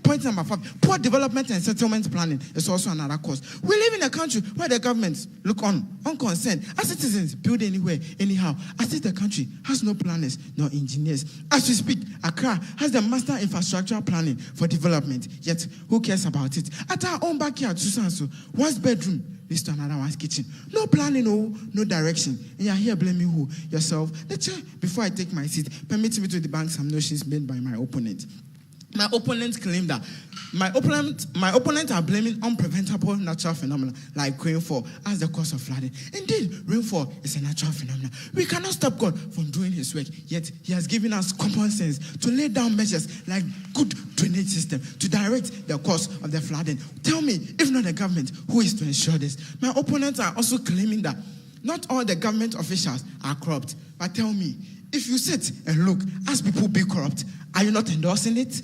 Point number 5, poor development and settlement planning is also another cause. We live in a country where the government look on, unconcerned, as citizens build anywhere, anyhow, as if the country has no planners, no engineers. As we speak, Accra has the master infrastructure planning for development, yet who cares about it? At our own backyard, Susanso, one's bedroom leads to another one's kitchen. No planning, no direction. And you're here blaming who? Yourself. Before I take my seat, permit me to debunk some notions made by my opponent. My opponents claim that my opponents are blaming unpreventable natural phenomena like rainfall as the cause of flooding. Indeed, rainfall is a natural phenomenon. We cannot stop God from doing his work, yet he has given us common sense to lay down measures like good drainage system to direct the cause of the flooding. Tell me, if not the government, who is to ensure this? My opponents are also claiming that not all the government officials are corrupt, but tell me, if you sit and look, as people be corrupt, are you not endorsing it?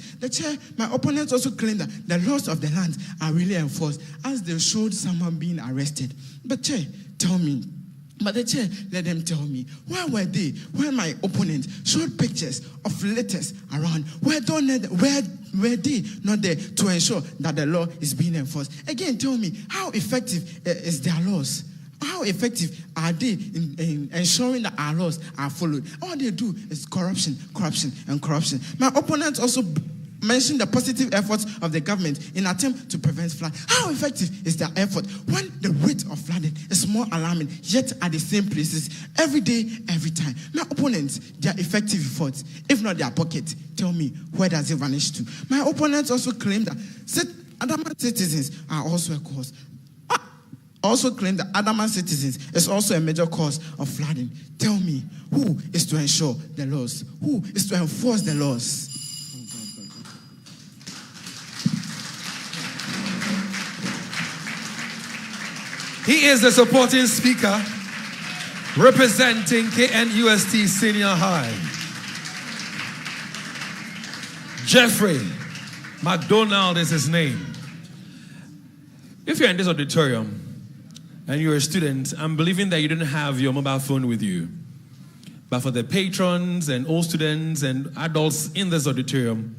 My opponents also claim that the laws of the land are really enforced as they showed someone being arrested. But tell me, let them tell me, where were they when my opponent showed pictures of letters around? Were they not there to ensure that the law is being enforced? Again, tell me, how effective is their laws? How effective are they in ensuring that our laws are followed? All they do is corruption. My opponents also mentioned the positive efforts of the government in attempt to prevent flood. How effective is their effort when the rate of flooding is more alarming, yet at the same places, every day, every time? My opponents, their effective efforts, if not their pocket, tell me, where does it vanish to? My opponents also claim that adamant citizens are also a cause. Also claim that adamant citizens is also a major cause of flooding. Tell me, who is to ensure the laws? Who is to enforce the laws? He is the supporting speaker representing KNUST Senior High. Jeffrey McDonald is his name. If you're in this auditorium and you're a student, I'm believing that you didn't have your mobile phone with you. But for the patrons and all students and adults in this auditorium,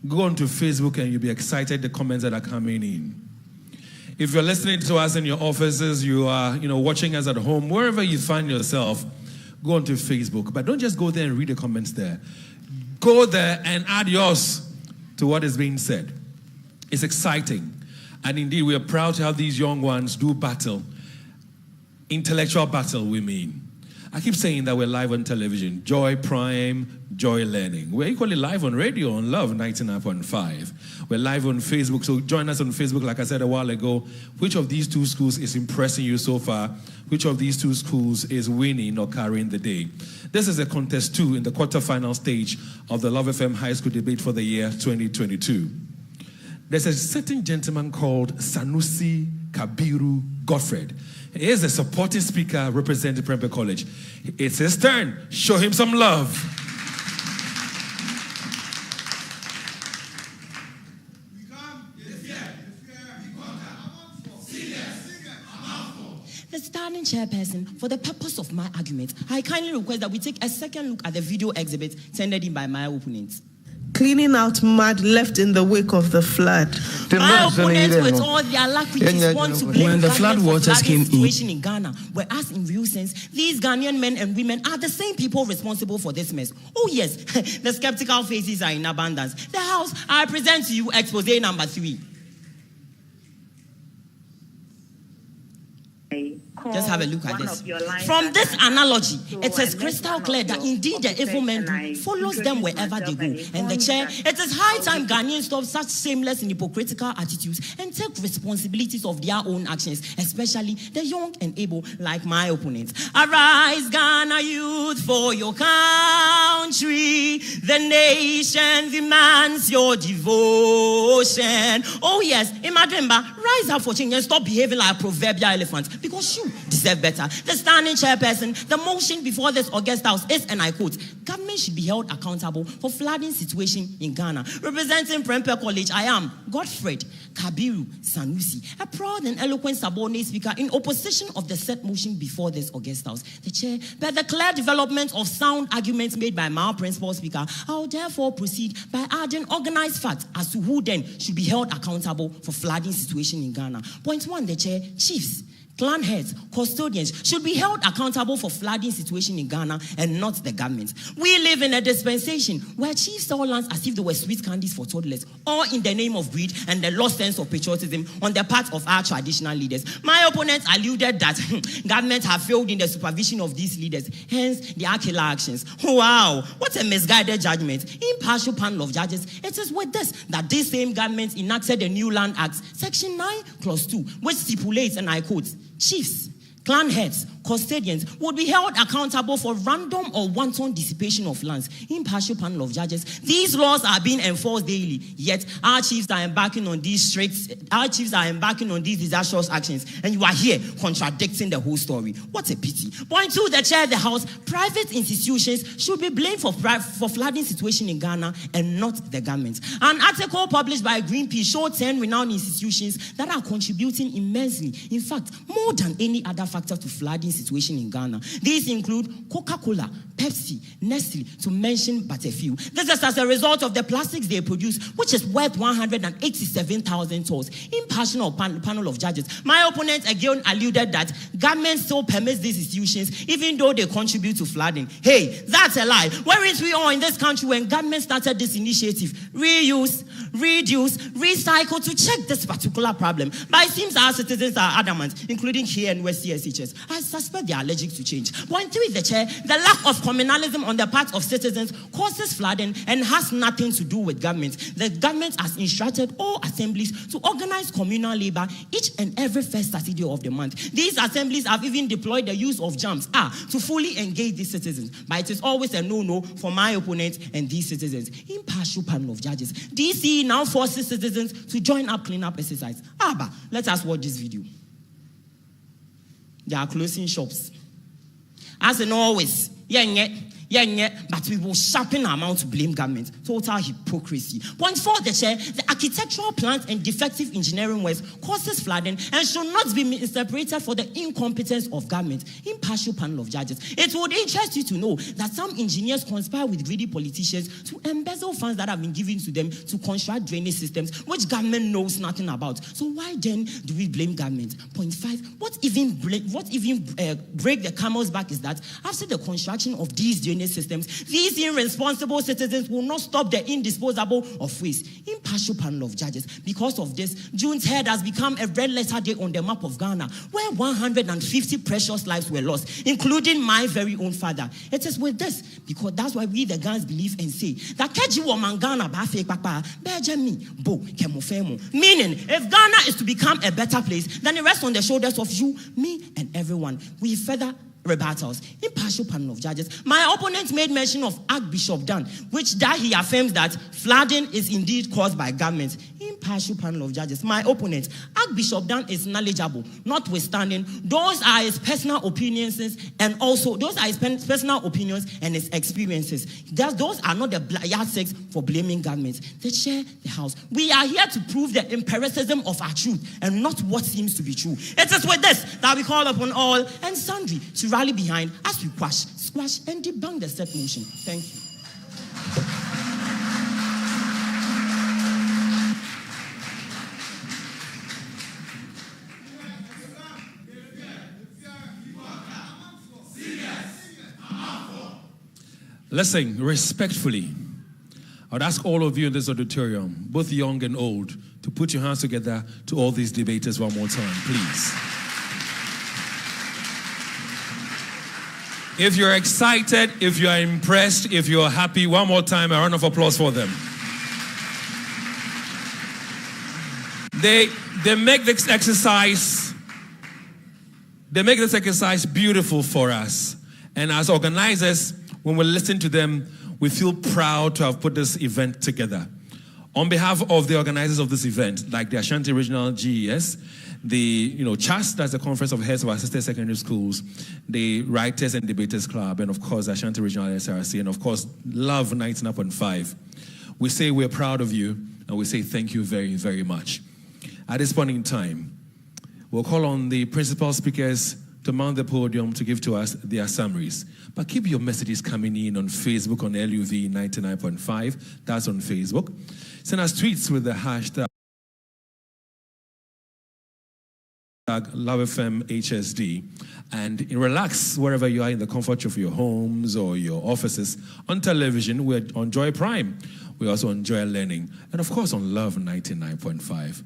go onto Facebook and you'll be excited the comments that are coming in. If you're listening to us in your offices, you are watching us at home, wherever you find yourself, go onto Facebook. But don't just go there and read the comments there. Go there and add yours to what is being said. It's exciting. And indeed, we are proud to have these young ones do battle. Intellectual battle, we mean. I keep saying that we're live on television. Joy Prime, Joy Learning. We're equally live on radio on Love 99.5. We're live on Facebook, so join us on Facebook, like I said a while ago. Which of these two schools is impressing you so far? Which of these two schools is winning or carrying the day? This is a contest 2 in the quarterfinal stage of the Love FM High School debate for the year 2022. There's a certain gentleman called Sanusi Kabiru Godfred. He is a supporting speaker representing Prempeh College. It's his turn. Show him some love. The standing chairperson, for the purpose of my argument, I kindly request that we take a second look at the video exhibit tendered in by my opponents. Cleaning out mud left in the wake of the flood. My opponents, with all their alacrities, want to blame when the flood waters came situation in Ghana, whereas in real sense, these Ghanaian men and women are the same people responsible for this mess. Oh yes, the skeptical faces are in abundance. The house, I present to you expose number 3. Just have a look at this. From this analogy, it is crystal clear that indeed the evil men do follows them wherever they go. And the chair, it is high time Ghanaians stop such shameless and hypocritical attitudes and take responsibilities of their own actions, especially the young and able like my opponents. Arise, Ghana youth, for your country. The nation demands your devotion. Oh yes, Imadrimba, rise up for change and stop behaving like proverbial elephants, because you deserve better. The standing chairperson, the motion before this August House is, and I quote, government should be held accountable for flooding situation in Ghana. Representing Prempeh College, I am Godfred Kabiru Sanusi, a proud and eloquent subordinate speaker in opposition of the said motion before this August House. The chair, by the clear development of sound arguments made by my principal speaker, I will therefore proceed by adding organized facts as to who then should be held accountable for flooding situation in Ghana. Point 1, the chair, chiefs, clan heads, custodians should be held accountable for flooding situation in Ghana and not the government. We live in a dispensation where chiefs sell lands as if they were sweet candies for toddlers, all in the name of greed and the lost sense of patriotism on the part of our traditional leaders. My opponents alluded that government have failed in the supervision of these leaders, hence their killer actions. Wow, what a misguided judgment. Impartial panel of judges. It is with this that this same government enacted the New Land Act, Section 9, Clause 2, which stipulates, and I quote, chiefs, clan heads, custodians would be held accountable for random or wanton dissipation of lands. Impartial panel of judges. These laws are being enforced daily, yet our chiefs are embarking on these disastrous actions, and you are here contradicting the whole story. What a pity. Point 2, the chair of the house, private institutions should be blamed for flooding situation in Ghana and not the government. An article published by Greenpeace showed 10 renowned institutions that are contributing immensely, in fact, more than any other factor to flooding situation in Ghana. These include Coca-Cola, Pepsi, Nestle, to mention but a few. This is as a result of the plastics they produce, which is worth 187,000 tons. Impartial panel of judges. My opponent again alluded that government still permits these institutions even though they contribute to flooding. Hey, that's a lie. Weren't we all in this country when government started this initiative? Reuse, reduce, recycle to check this particular problem. But it seems our citizens are adamant, including KNUST, SHS. I suspect they are allergic to change. Point 3 is the chair. The lack of communalism on the part of citizens causes flooding and has nothing to do with government. The government has instructed all assemblies to organize communal labor each and every first Saturday of the month. These assemblies have even deployed the use of jams to fully engage these citizens. But it is always a no-no for my opponents and these citizens. Impartial panel of judges. DC now forces citizens to join up cleanup exercise. Let us watch this video. They are closing shops. As in always, Yeah, but we will sharpen our amount to blame government. Total hypocrisy. Point 4, the chair, the architectural plans and defective engineering works causes flooding and should not be misinterpreted for the incompetence of government. Impartial panel of judges. It would interest you to know that some engineers conspire with greedy politicians to embezzle funds that have been given to them to construct drainage systems, which government knows nothing about. So why then do we blame government? Point 5, what even break the camel's back is that after the construction of these drainage systems, these irresponsible citizens will not stop the indisposable of waste. Impartial panel of judges. Because of this, June 3rd has become a red letter day on the map of Ghana, where 150 precious lives were lost, including my very own father. It is with this, because that's why we the Ghanaians believe and say that Keji woman Ghana ba fake papa Benjamin bo kemofemo. Meaning, if Ghana is to become a better place, then it rests on the shoulders of you, me, and everyone. We further rebuttals. Impartial panel of judges. My opponent made mention of Archbishop Dan, which he affirms that flooding is indeed caused by government. Impartial panel of judges. My opponent, Archbishop Dan, is knowledgeable, notwithstanding those are his personal opinions and his experiences. Those are not the yardsticks for blaming government. The chair, the house. We are here to prove the empiricism of our truth and not what seems to be true. It is with this that we call upon all and sundry to rally behind as we squash, and debunk the said motion. Thank you. Listen, respectfully, I would ask all of you in this auditorium, both young and old, to put your hands together to all these debaters one more time, please. If you're excited, if you're impressed, if you're happy, one more time, a round of applause for them. They make this exercise beautiful for us. And as organizers, when we listen to them, we feel proud to have put this event together. On behalf of the organizers of this event, like the Ashanti Regional GES, the CHAS, that's the Conference of Heads of Assisted Secondary Schools, the Writers and Debaters Club, and of course, Ashanti Regional SRC, and of course, Love 99.5. We say we're proud of you, and we say thank you very, very much. At this point in time, we'll call on the principal speakers to mount the podium to give to us their summaries. But keep your messages coming in on Facebook on LUV 99.5. That's on Facebook. Send us tweets with the hashtag LoveFMHSD, and relax wherever you are in the comfort of your homes or your offices. On television, we're on Joy Prime. We also enjoy learning, and of course on Love 99.5.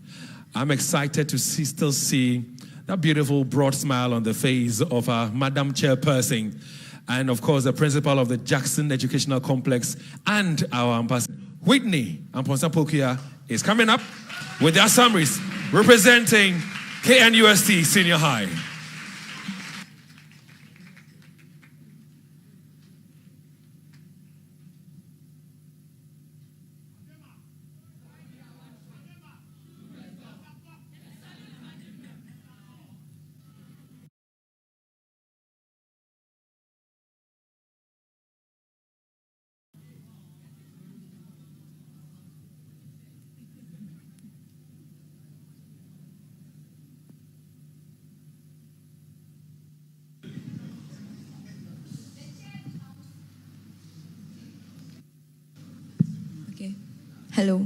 I'm excited to still see that beautiful broad smile on the face of our Madam Chairperson, and of course the principal of the Jackson Educational Complex, and our ambassador Whitney Amponsa-Pokia is coming up with their summaries representing KNUST Senior High. Hello.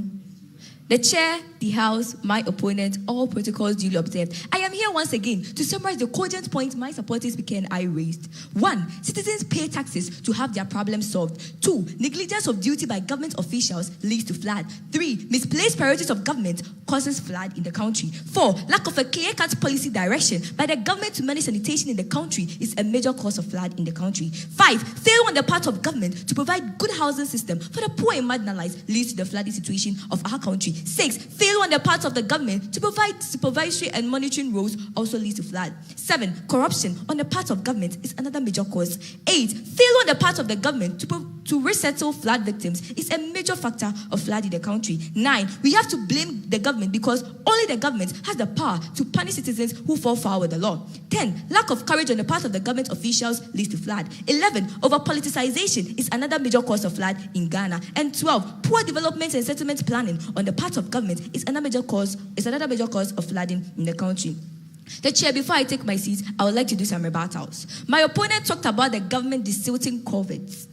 The chair, the house, my opponent, all protocols duly observed. I am here once again to summarize the cogent points my supporting speaker and I raised. 1. Citizens pay taxes to have their problems solved. 2. Negligence of duty by government officials leads to flood. 3. Misplaced priorities of government causes flood in the country. 4. Lack of a clear-cut policy direction by the government to manage sanitation in the country is a major cause of flood in the country. 5. Failure on the part of government to provide good housing system for the poor and marginalized leads to the flooding situation of our country. country. 6, failure on the part of the government to provide supervisory and monitoring roles also leads to flood. 7, corruption on the part of government is another major cause. 8, failure on the part of the government to resettle flood victims is a major factor of flood in the country. 9, we have to blame the government because only the government has the power to punish citizens who fall foul with the law. 10, lack of courage on the part of the government officials leads to flood. 11, over-politicization is another major cause of flood in Ghana. And 12, poor development and settlement planning on the part of government is another major cause of flooding in the country. The chair, before I take my seat, I would like to do some rebuttals. My opponent talked about the government desilting culverts.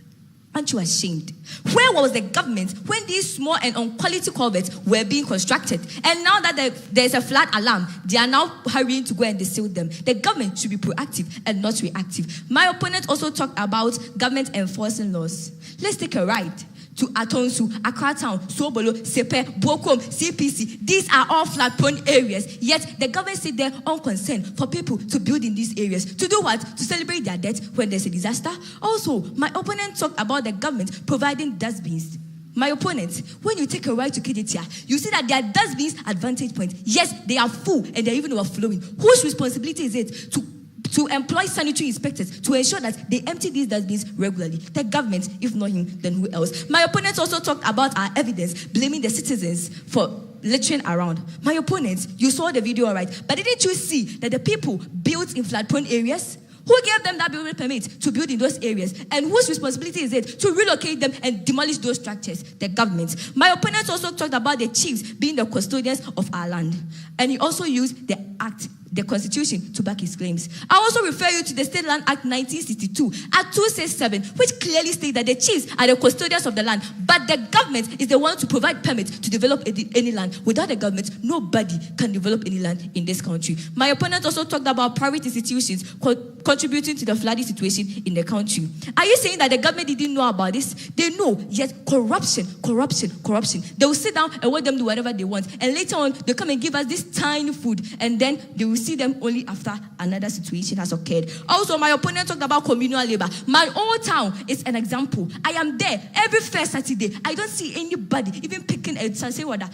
Aren't you ashamed? Where was the government when these small and unquality culverts were being constructed? And now that there's a flood alarm, they are now hurrying to go and desilt them. The government should be proactive and not reactive. My opponent also talked about government enforcing laws. Let's take a ride to Atonsu, Accra Town, Sobolo, Sepe, Bokom, CPC. These are all flood-prone areas. Yet the government said they're unconcerned for people to build in these areas. To do what? To celebrate their death when there's a disaster? Also, my opponent talked about the government providing dustbins. My opponent, when you take a ride to Kedetia, you see that there are dustbins at Vantage Point. Yes, they are full and they're even overflowing. Whose responsibility is it to employ sanitary inspectors to ensure that they empty these dustbins regularly? The government, if not him, then who else? My opponent also talked about our evidence, blaming the citizens for littering around. My opponent, you saw the video, all right, but didn't you see that the people built in flood-prone areas? Who gave them that building permit to build in those areas? And whose responsibility is it to relocate them and demolish those structures? The government. My opponent also talked about the chiefs being the custodians of our land. And he also used the act, the constitution, to back his claims. I also refer you to the State Land Act 1962, Act 267, which clearly states that the chiefs are the custodians of the land, but the government is the one to provide permits to develop any land. Without the government, nobody can develop any land in this country. My opponent also talked about private institutions contributing to the flooding situation in the country. Are you saying that the government didn't know about this? They know, yet corruption. They will sit down and let them do whatever they want, and later on, they come and give us this tiny food, and then they will see them only after another situation has occurred. Also, my opponent talked about communal labor. My own town is an example. I am there every first Saturday. I don't see anybody even picking a sachet rubber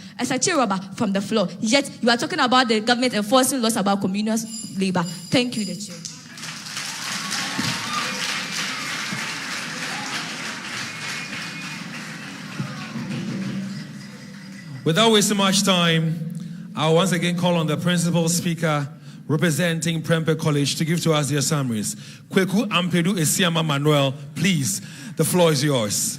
from the floor. Yet, you are talking about the government enforcing laws about communal labor. Thank you, the chair. Without wasting much time, I'll once again call on the principal speaker representing Prempeh College to give to us their summaries. Kweku Ampedu Esiama Manuel, please, the floor is yours.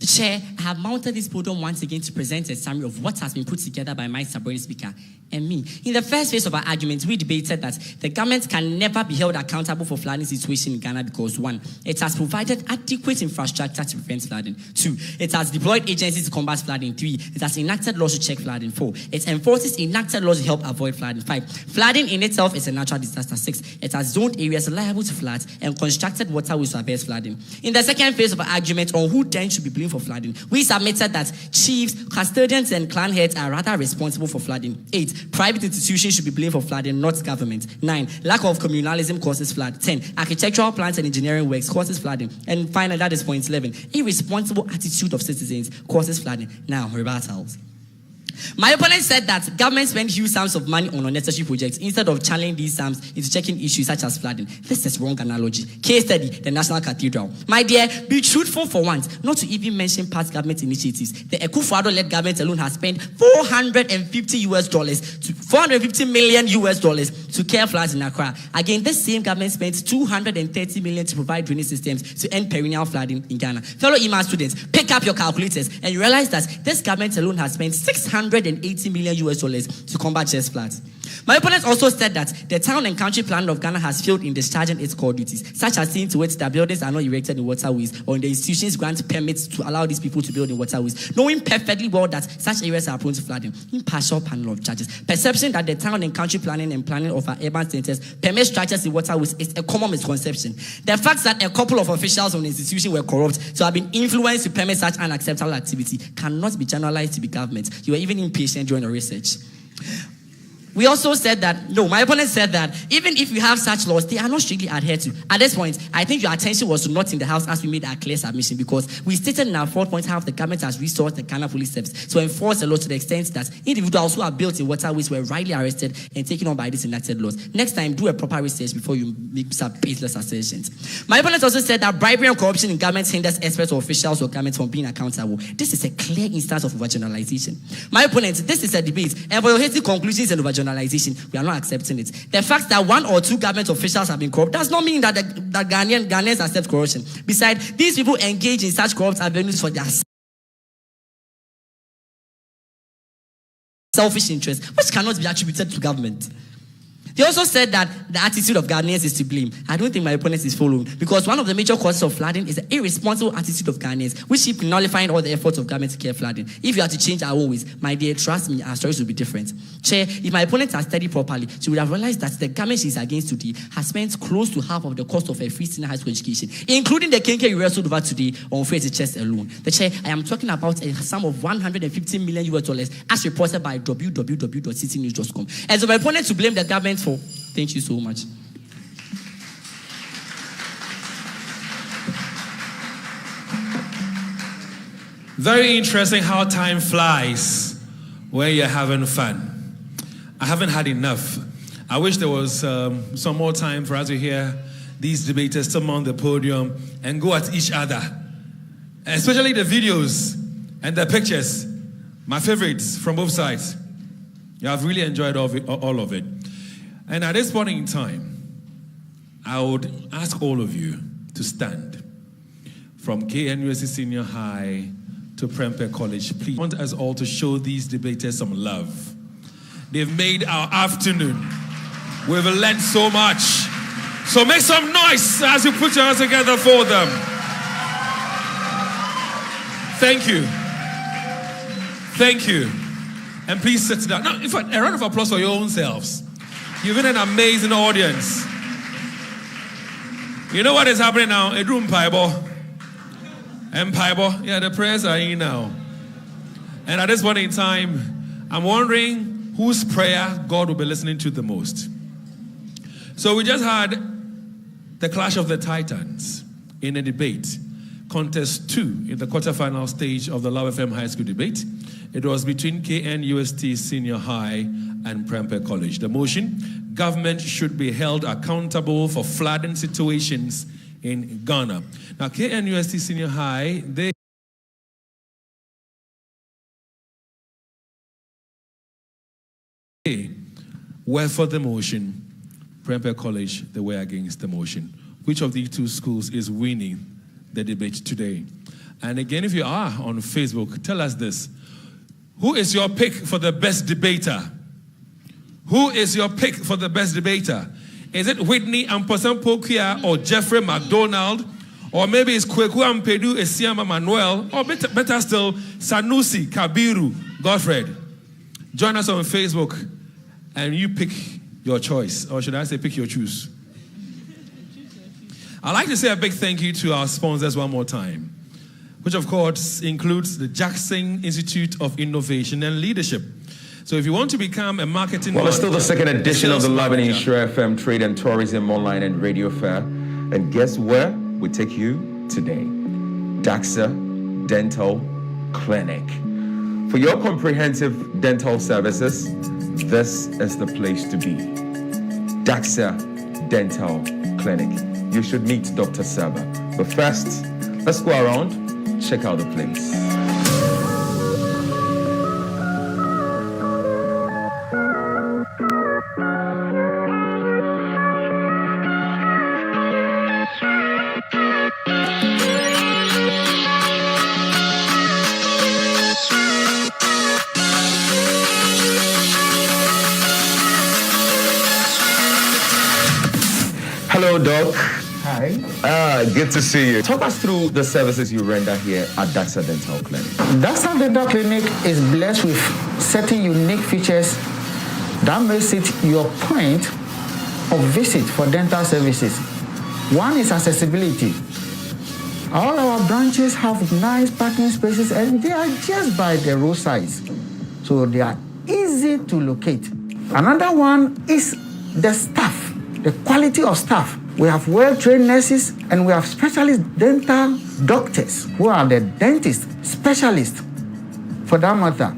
Chair, I have mounted this podium once again to present a summary of what has been put together by my subordinate speaker and me. In the first phase of our argument, we debated that the government can never be held accountable for flooding situation in Ghana because 1, it has provided adequate infrastructure to prevent flooding. 2, it has deployed agencies to combat flooding. 3, it has enacted laws to check flooding. 4, it enforces enacted laws to help avoid flooding. 5, flooding in itself is a natural disaster. 6, it has zoned areas liable to floods and constructed waterways to avert flooding. In the second phase of our argument on who then should be blamed for flooding, we submitted that chiefs, custodians, and clan heads are rather responsible for flooding. 8, private institutions should be blamed for flooding, not government. 9, lack of communalism causes flood. 10, architectural plans and engineering works causes flooding. And finally, that is point 11, irresponsible attitude of citizens causes flooding. Now, rebuttals. My opponent said that government spend huge sums of money on unnecessary projects instead of channeling these sums into checking issues such as flooding. This is wrong analogy. Case study, the National Cathedral. My dear, be truthful for once, not to even mention past government initiatives. The Akufo-Addo led government alone has spent $450 million to care floods in Accra. Again, this same government spent $230 million to provide drainage systems to end perennial flooding in Ghana. Fellow EMA students, pick up your calculators and you realize that this government alone has spent $680 million to combat chest floods. My opponent also said that the town and country plan of Ghana has failed in discharging its core duties, such as seeing to it that buildings are not erected in waterways or in the institutions grant permits to allow these people to build in waterways, knowing perfectly well that such areas are prone to flooding. Impartial panel of judges. Perception that the town and country planning and planning of our urban centers permit structures in waterways is a common misconception. The fact that a couple of officials on the institution were corrupt to have been influenced to permit such unacceptable activity cannot be generalized to be government. You were even impatient during the research. We also said that, no, my opponent said that even if you have such laws, they are not strictly adhered to. At this point, I think your attention was not in the House as we made our clear submission, because we stated in our 4th point how the government has resourced the Ghana Police Service to enforce the law to the extent that individuals who are built in waterways were rightly arrested and taken on by these enacted laws. Next time, do a proper research before you make some baseless assertions. My opponent also said that bribery and corruption in government hinders experts or officials or government from being accountable. This is a clear instance of overgeneralization. My opponent, this is a debate, and for your hasty conclusions and overgeneralization, we are not accepting it. The fact that 1 or 2 government officials have been corrupt does not mean that Ghanaians accept corruption. Besides, these people engage in such corrupt avenues for their selfish interests, which cannot be attributed to government. They also said that the attitude of Ghanaians is to blame. I don't think my opponent is following, because one of the major causes of flooding is the irresponsible attitude of Ghanaians, which keep nullifying all the efforts of government to care flooding. If you are to change our own ways, my dear, trust me, our stories will be different. Chair, if my opponent had studied properly, she would have realized that the government she is against today has spent close to half of the cost of a free senior high school education, including the KNK you wrestled over today on free SHS alone. The Chair, I am talking about a sum of $150 million as reported by www.citynews.com. And so my opponent to blame the government for. Thank you so much. Very interesting how time flies when you're having fun. I haven't had enough. I wish there was some more time for us to hear these debaters come on the podium and go at each other. Especially the videos and the pictures. My favorites from both sides. Yeah, I've really enjoyed all of it. And at this point in time, I would ask all of you to stand. From KNUST Senior High to Prempeh College, please. I want us all to show these debaters some love. They've made our afternoon. We've learned so much. So make some noise as you put your hands together for them. Thank you. Thank you. And please sit down. Now, in fact, a round of applause for your own selves. You've been an amazing audience. You know what is happening now? A room Paibo. And Paibo, yeah, the prayers are in now. And at this point in time, I'm wondering whose prayer God will be listening to the most. So we just had the clash of the Titans in a debate. Contest 2 in the quarterfinal stage of the Love FM High School debate. It was between KNUST Senior High and Prempeh College. The motion, government should be held accountable for flooding situations in Ghana. Now, KNUST Senior High, they were for the motion. Prempeh College, they were against the motion. Which of these two schools is winning the debate today? And again, if you are on Facebook, tell us this. Who is your pick for the best debater? Who is your pick for the best debater? Is it Whitney Amposan-Pokia or Jeffrey McDonald? Or maybe it's Kweku Ampedu Esiama Manuel? Or better still, Sanusi Kabiru Godfred? Join us on Facebook and you pick your choice. Or should I say pick your choose? I'd like to say a big thank you to our sponsors one more time, which of course includes the Jackson Institute of Innovation and Leadership. So if you want to become a marketing Well, it's still the second edition of the Lebanese Sure FM Trade and Tourism Online and Radio Fair. And guess where we take you today? DAXA Dental Clinic. For your comprehensive dental services, this is the place to be. DAXA Dental Clinic. You should meet Dr. Saba. But first, let's go around, check out the place. Hello, Doc. Hi. Good to see you. Talk us through the services you render here at DAXA Dental Clinic. DAXA Dental Clinic is blessed with certain unique features that makes it your point of visit for dental services. One is accessibility. All our branches have nice parking spaces and they are just by the roadside. So they are easy to locate. Another one is the staff, the quality of staff. We have well-trained nurses and we have specialist dental doctors who are the dentist specialists for that matter.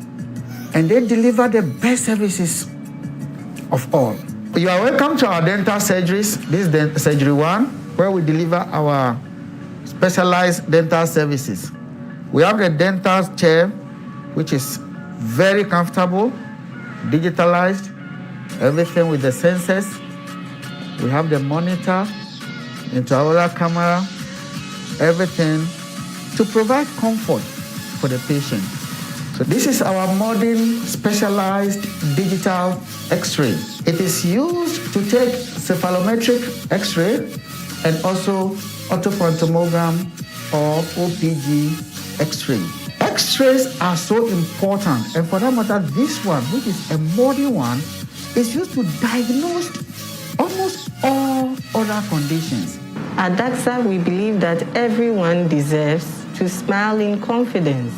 And they deliver the best services of all. You are welcome to our dental surgeries. This is surgery 1, where we deliver our specialized dental services. We have the dental chair, which is very comfortable, digitalized, everything with the sensors. We have the monitor, intraoral camera, everything to provide comfort for the patient. So this is our modern specialized digital X-ray. It is used to take cephalometric X-ray and also orthopontomogram or OPG X-ray. X-rays are so important, and for that matter, this one, which is a modern one, is used to diagnose almost all other conditions. At DAXA, we believe that everyone deserves to smile in confidence.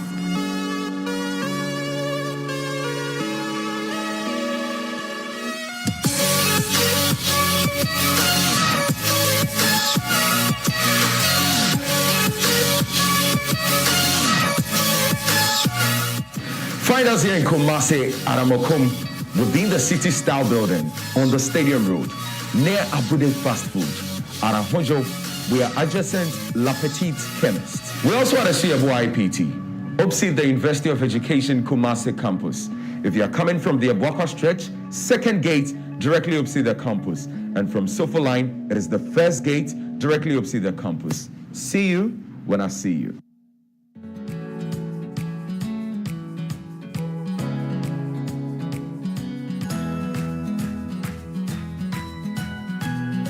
Find us here in Kumasi at Amokum within the City Style Building on the Stadium Road near Abude Fast Food. At Ahonjo, we are adjacent La Petite Chemist. We also at Asiabo IPT, opposite the University of Education Kumasi campus. If you are coming from the Abuakwa stretch, second gate directly opposite the campus. And from Sofo Line, it is the first gate directly opposite the campus. See you when I see you.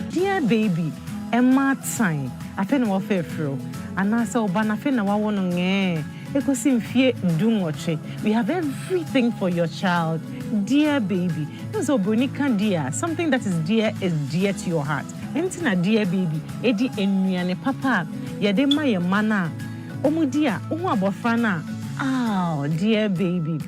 Dear baby, Emma time. I feel no fair fro. And I saw Banafina Wawonge. We have everything for your child. Dear baby. So Bonica dear. Something that is dear to your heart. Entina dear baby. Edi enuane papa. Yade my mana. Omu dear. Omu abofana. Oh, dear baby.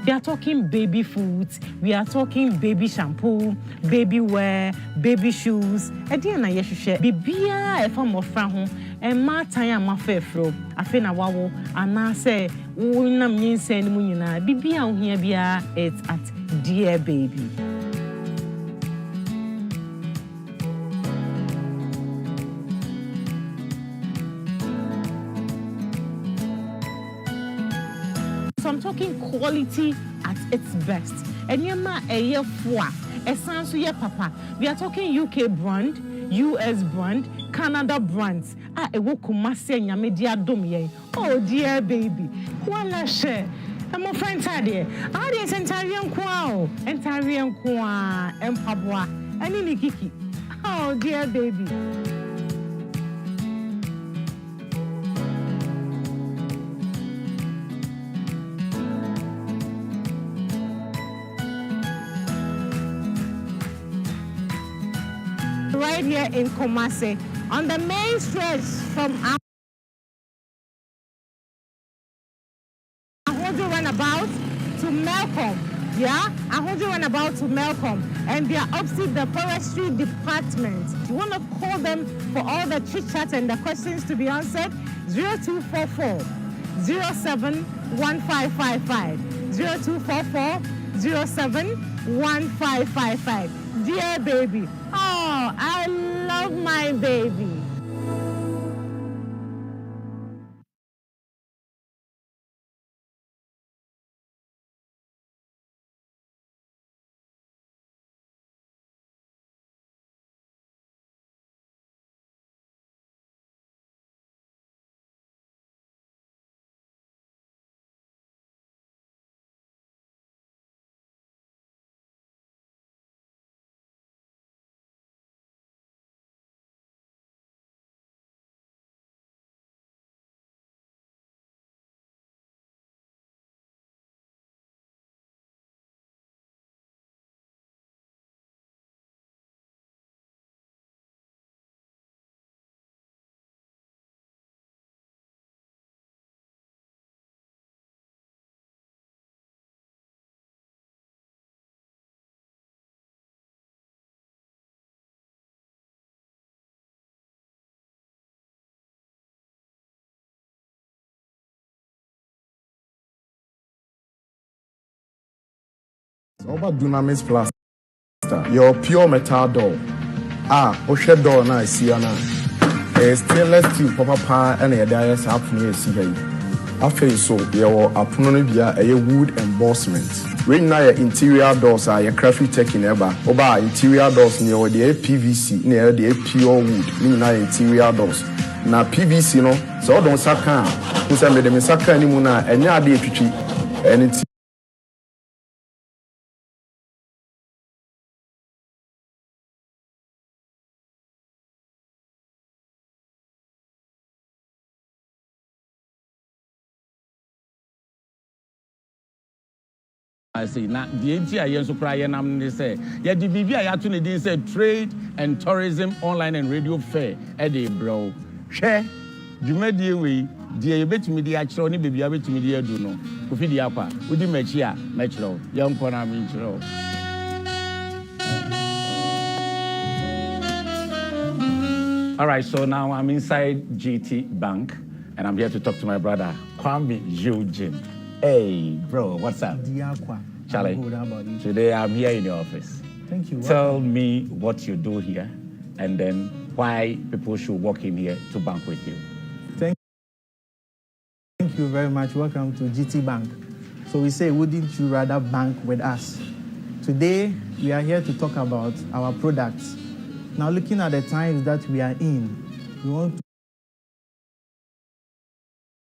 We are talking baby foods, we are talking baby shampoo, baby wear, baby shoes. Edi na yehwehwe bibia e fam ofra ho e ma tan amafefro afi na wawo ana say wonam nyinsa ni mu nyina bibia wo hia bia it's at Dear Baby. So I'm talking quality at its best. And yama a year for a sans ye papa. We are talking UK brand, US brand, Canada brands. Ah, a wokumasi and yamedia domye. Oh dear baby. Wala share. I'm a friend Tadia. Ah, there's Entarian Kwao, Entarian Kwa, Empabwa, and in Kiki. Oh dear baby. Right here in Kumasi, on the main stretch from Ahojo runabout to Malcolm. Yeah, Ahojo runabout to Malcolm, and they are opposite the forestry department. You want to call them for all the chit chat and the questions to be answered? 0244 071555 0244 071555. Dear baby. Oh, I love my baby. About Dunamis Plaster, your pure metal door. Oshe door na see na. Stainless steel papa and a dias up near see here. After so, your apunonia a wood embossment. When na your interior doors are your crafty tech in ever. Oba interior doors near the PVC near the pure wood. Meaning na interior doors. Na PVC no, so don't saka. Who say me dem saka any muna any ade twitwi. And it's I say now the entire year so cry and they say yeah the BB I actually did say trade and tourism online and radio fair Eddie bro share you made the way the bet me the actual ni baby abet me the do no kofi di akwa udi machi a mechro young corner me chro. All right, so now I'm inside GT Bank and I'm here to talk to my brother Kwame Eugene. Hey, bro, what's up? Charlie, How about you? Today I'm here in your office. Thank you. Tell me what you do here and then why people should walk in here to bank with you. Thank you very much. Welcome to GT Bank. So we say, wouldn't you rather bank with us? Today, we are here to talk about our products. Now, looking at the times that we are in, we want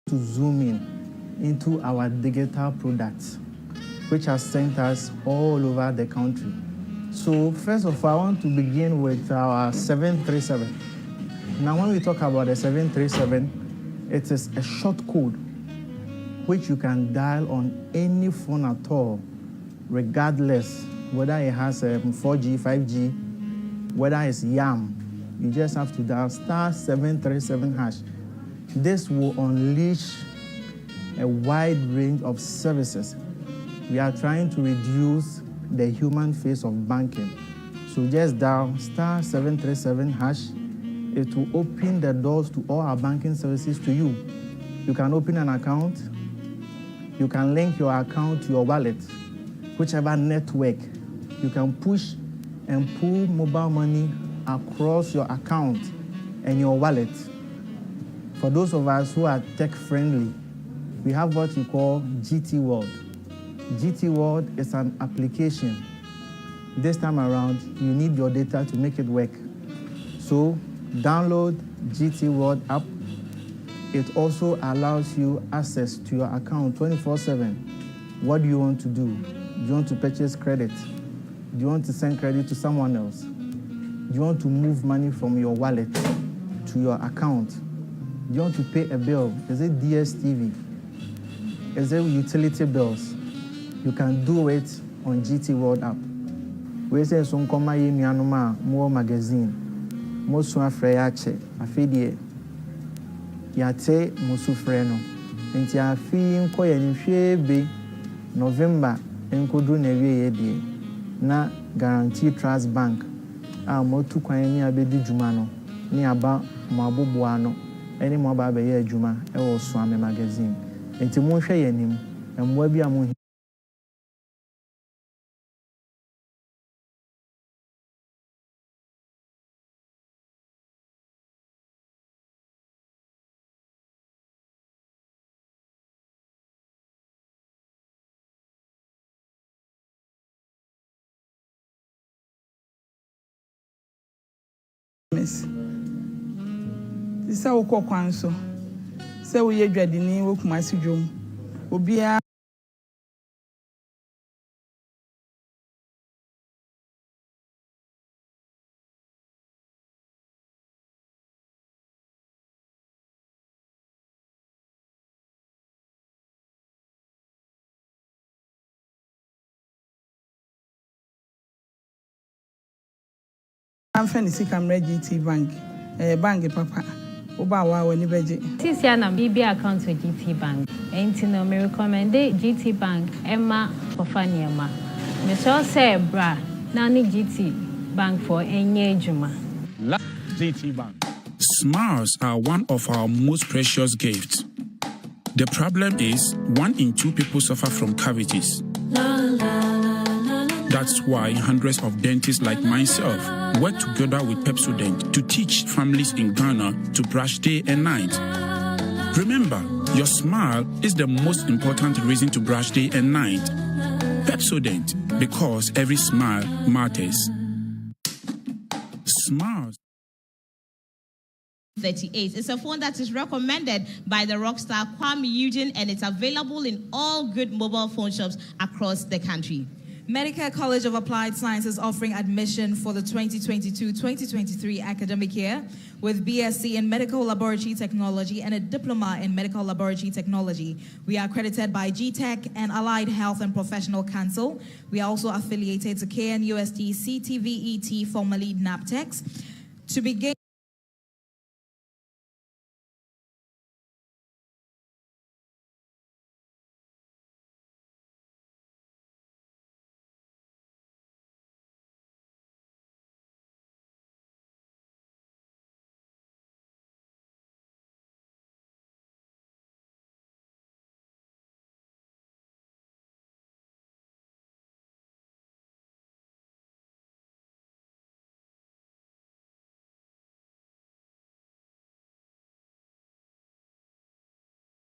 to zoom in into our digital products, which has sent us all over the country. So first of all, I want to begin with our 737. Now, when we talk about the 737, it is a short code which you can dial on any phone at all, regardless whether it has 4G, 5G, whether it's YAM. You just have to dial *737#. This will unleash a wide range of services. We are trying to reduce the human face of banking. So just dial *737#. It will open the doors to all our banking services to you. You can open an account. You can link your account to your wallet, whichever network. You can push and pull mobile money across your account and your wallet. For those of us who are tech-friendly, we have what we call GT World. GT World is an application. This time around, you need your data to make it work. So download GT World app. It also allows you access to your account 24/7. What do you want to do? Do you want to purchase credit? Do you want to send credit to someone else? Do you want to move money from your wallet to your account? Do you want to pay a bill? Is it DSTV? Is it utility bills? You can do it on GT World app. We say so nkoma ye nuanoma mo magazine. Mo so afre ya che. Afedie yate mo so frɛ no. Nti afi nko ye nhwe be November enkodu na wie ye die. Na Guarantee Trust Bank a mo tu kwan ni abedi djuma no. Ni aba mo aboboa no. Eni mo ba be ye adwuma e wo so ame magazine. Nti mo hwɛ ye nim. Emwa bi a mo Sisa wokɔ kwan so sɛ woyɛ dwadini wo Kumasi dwom obia amfani sika mra GT Bank bank papa Oba wa wani beje. This year na BB account with GT Bank. Enti no me recommend GT Bank Emma Fofani Emma. Me so say bra na ni GT Bank for enye adwuma. GT Bank. Smiles are one of our most precious gifts. The problem is 1 in 2 people suffer from cavities. La, la, la, la, la. That's why hundreds of dentists like myself work together with Pepsodent to teach families in Ghana to brush day and night. Remember, your smile is the most important reason to brush day and night. Pepsodent, because every smile matters. Smile. 38. It's a phone that is recommended by the rock star Kwame Eugene, and it's available in all good mobile phone shops across the country. Medicare College of Applied Sciences offering admission for the 2022-2023 academic year with BSc in Medical Laboratory Technology and a Diploma in Medical Laboratory Technology. We are accredited by GTech and Allied Health and Professional Council. We are also affiliated to KNUST, CTVET, formerly NAPTEX. To begin,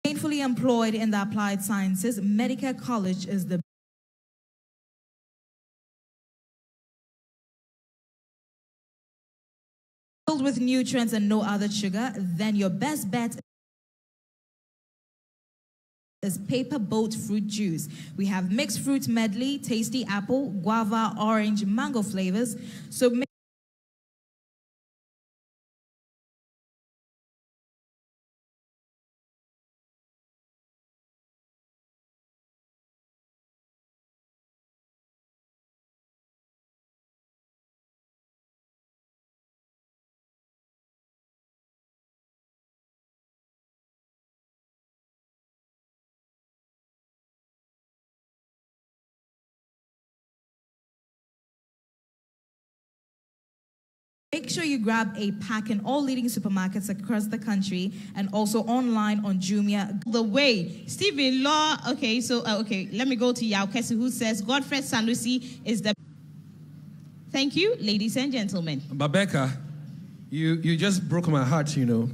gainfully employed in the applied sciences, Medicare College is the filled with nutrients and no other sugar. Then your best bet is Paper Boat Fruit Juice. We have mixed fruit medley, tasty apple, guava, orange, mango flavors. So make sure you grab a pack in all leading supermarkets across the country and also online on Jumia. The way, Stephen Law, okay, so, let me go to Yaukesi, who says Godfred Sanusi is the... Thank you, ladies and gentlemen. Babeka, you just broke my heart, you know.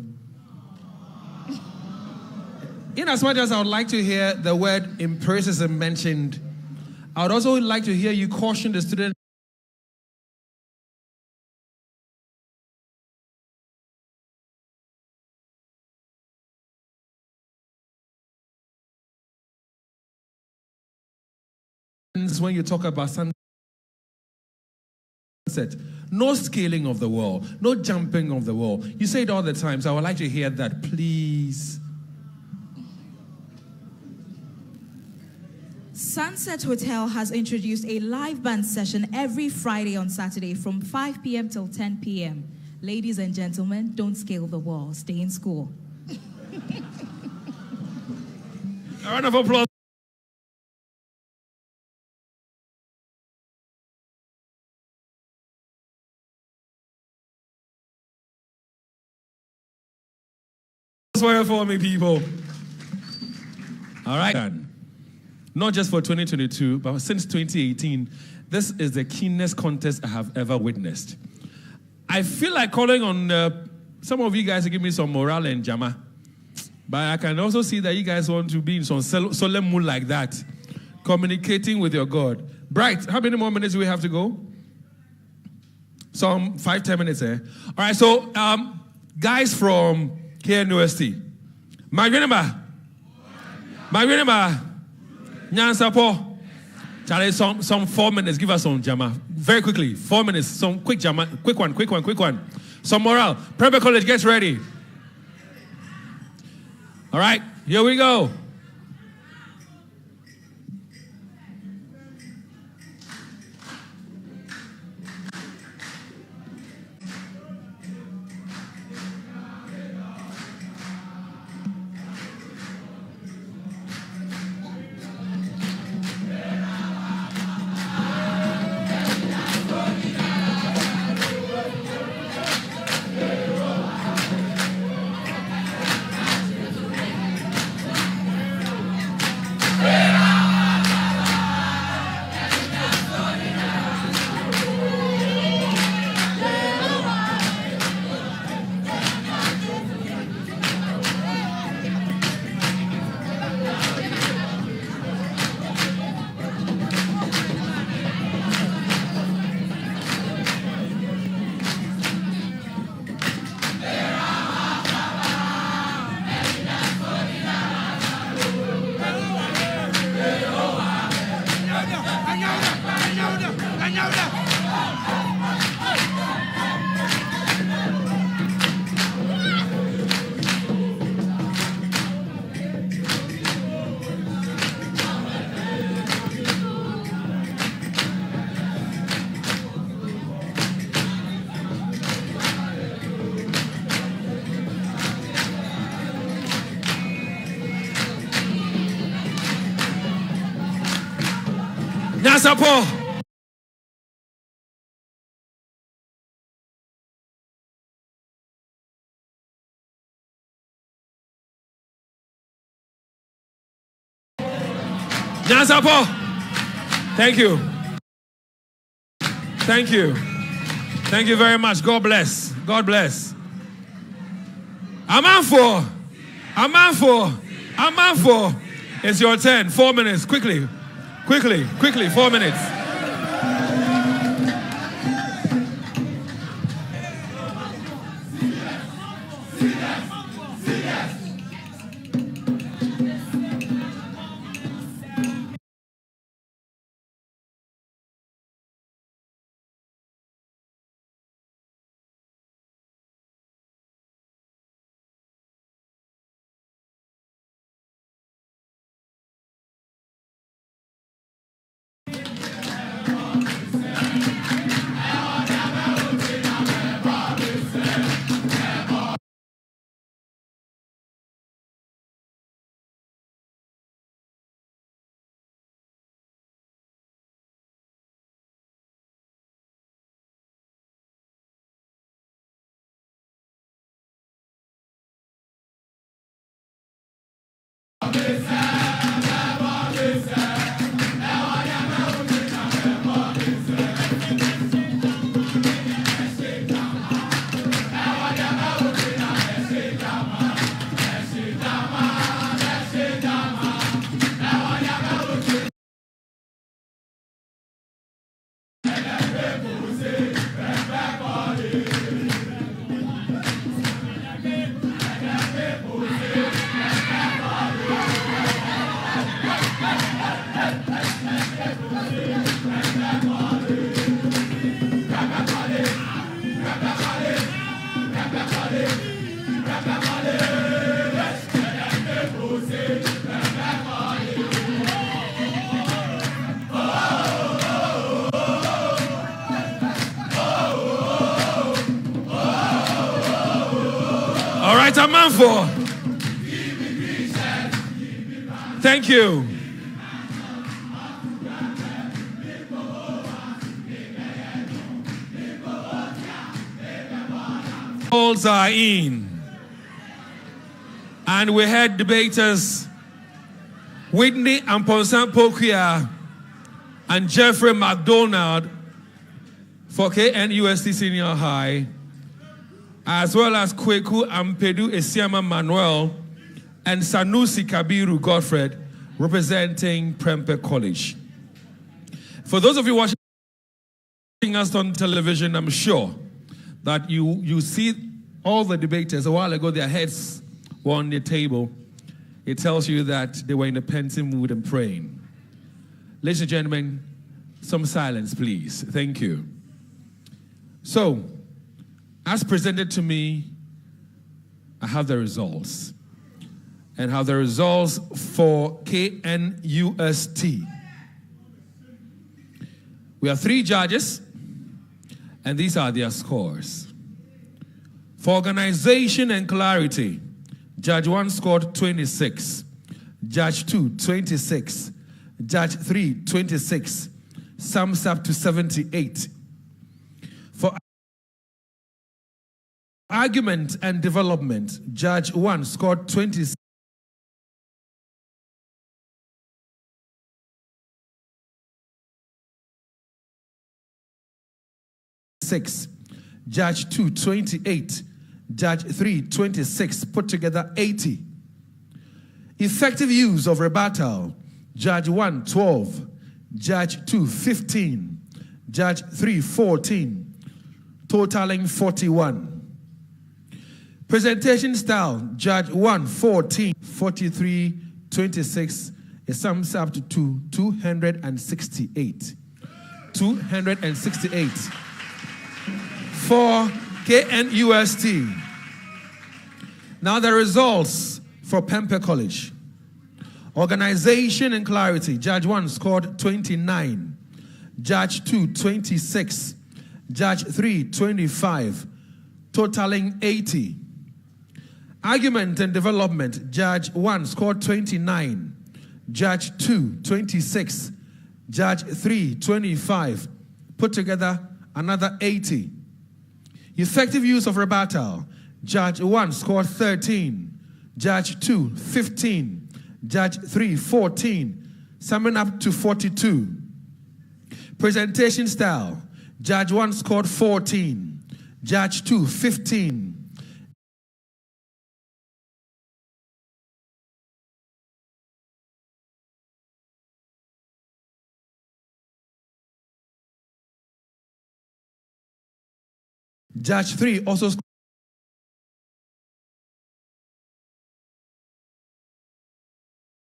In as much as I would like to hear the word empiricism mentioned, I would also like to hear you caution the students when you talk about sunset. No scaling of the wall, no jumping of the wall. You say it all the time, so I would like to hear that, please. Sunset Hotel has introduced a live band session every Friday on Saturday from 5 p.m. till 10 p.m. Ladies and gentlemen, don't scale the wall. Stay in school. A round of applause. For me, people. All right. Not just for 2022, but since 2018, this is the keenest contest I have ever witnessed. I feel like calling on some of you guys to give me some morale and jama. But I can also see that you guys want to be in some solemn mood like that, communicating with your God. Bright, how many more minutes do we have to go? Some 5-10 minutes, eh? All right, so guys from KNUST. Magrinaba. Nyansapo. Charlie, some 4 minutes. Give us some jama. Very quickly. 4 minutes. Some quick jama. Quick one. Some morale. Prempeh College, get ready. All right, here we go. Nyasapo. Nyasapo. Thank you. Thank you. Thank you very much. God bless. God bless. Amanfo. Amanfo. Amanfo. It's your turn. 4 minutes. Quickly. Quickly. Quickly. 4 minutes. All right, Amanfo. Thank you. Polls are in. And we had debaters Whitney Amponsan Pokia and Jeffrey McDonald for KNUST Senior High, as well as Kweku Ampedu Esiama Manuel and Sanusi Kabiru Godfred representing Prempeh College. For those of you watching us on television, I'm sure that you see all the debaters. A while ago, their heads were on the table. It tells you that they were in a pensive mood and praying. Ladies and gentlemen, some silence, please. Thank you. So, as presented to me, I have the results. And have the results for KNUST. We have 3 judges, and these are their scores. For organization and clarity, Judge 1 scored 26, Judge 2, 26, Judge 3, 26, sums up to 78. For argument and development, Judge 1 scored 26. Judge 2, 28. Judge 3, 26. Put together 80. Effective use of rebuttal. Judge 1, 12. Judge 2, 15. Judge 3, 14. Totaling 41. Presentation style. Judge 1, 14. 43, 26. It sums up to 268. 268. For KNUST. Now the results for Prempeh College. Organization and clarity. Judge 1 scored 29. Judge 2, 26. Judge 3, 25. Totaling 80. Argument and development. Judge 1 scored 29. Judge 2, 26. Judge 3, 25. Put together another 80. Effective use of rebuttal. Judge 1 scored 13. Judge 2, 15. Judge 3, 14. Summing up to 42. Presentation style. Judge 1 scored 14. Judge 2, 15. Judge 3 also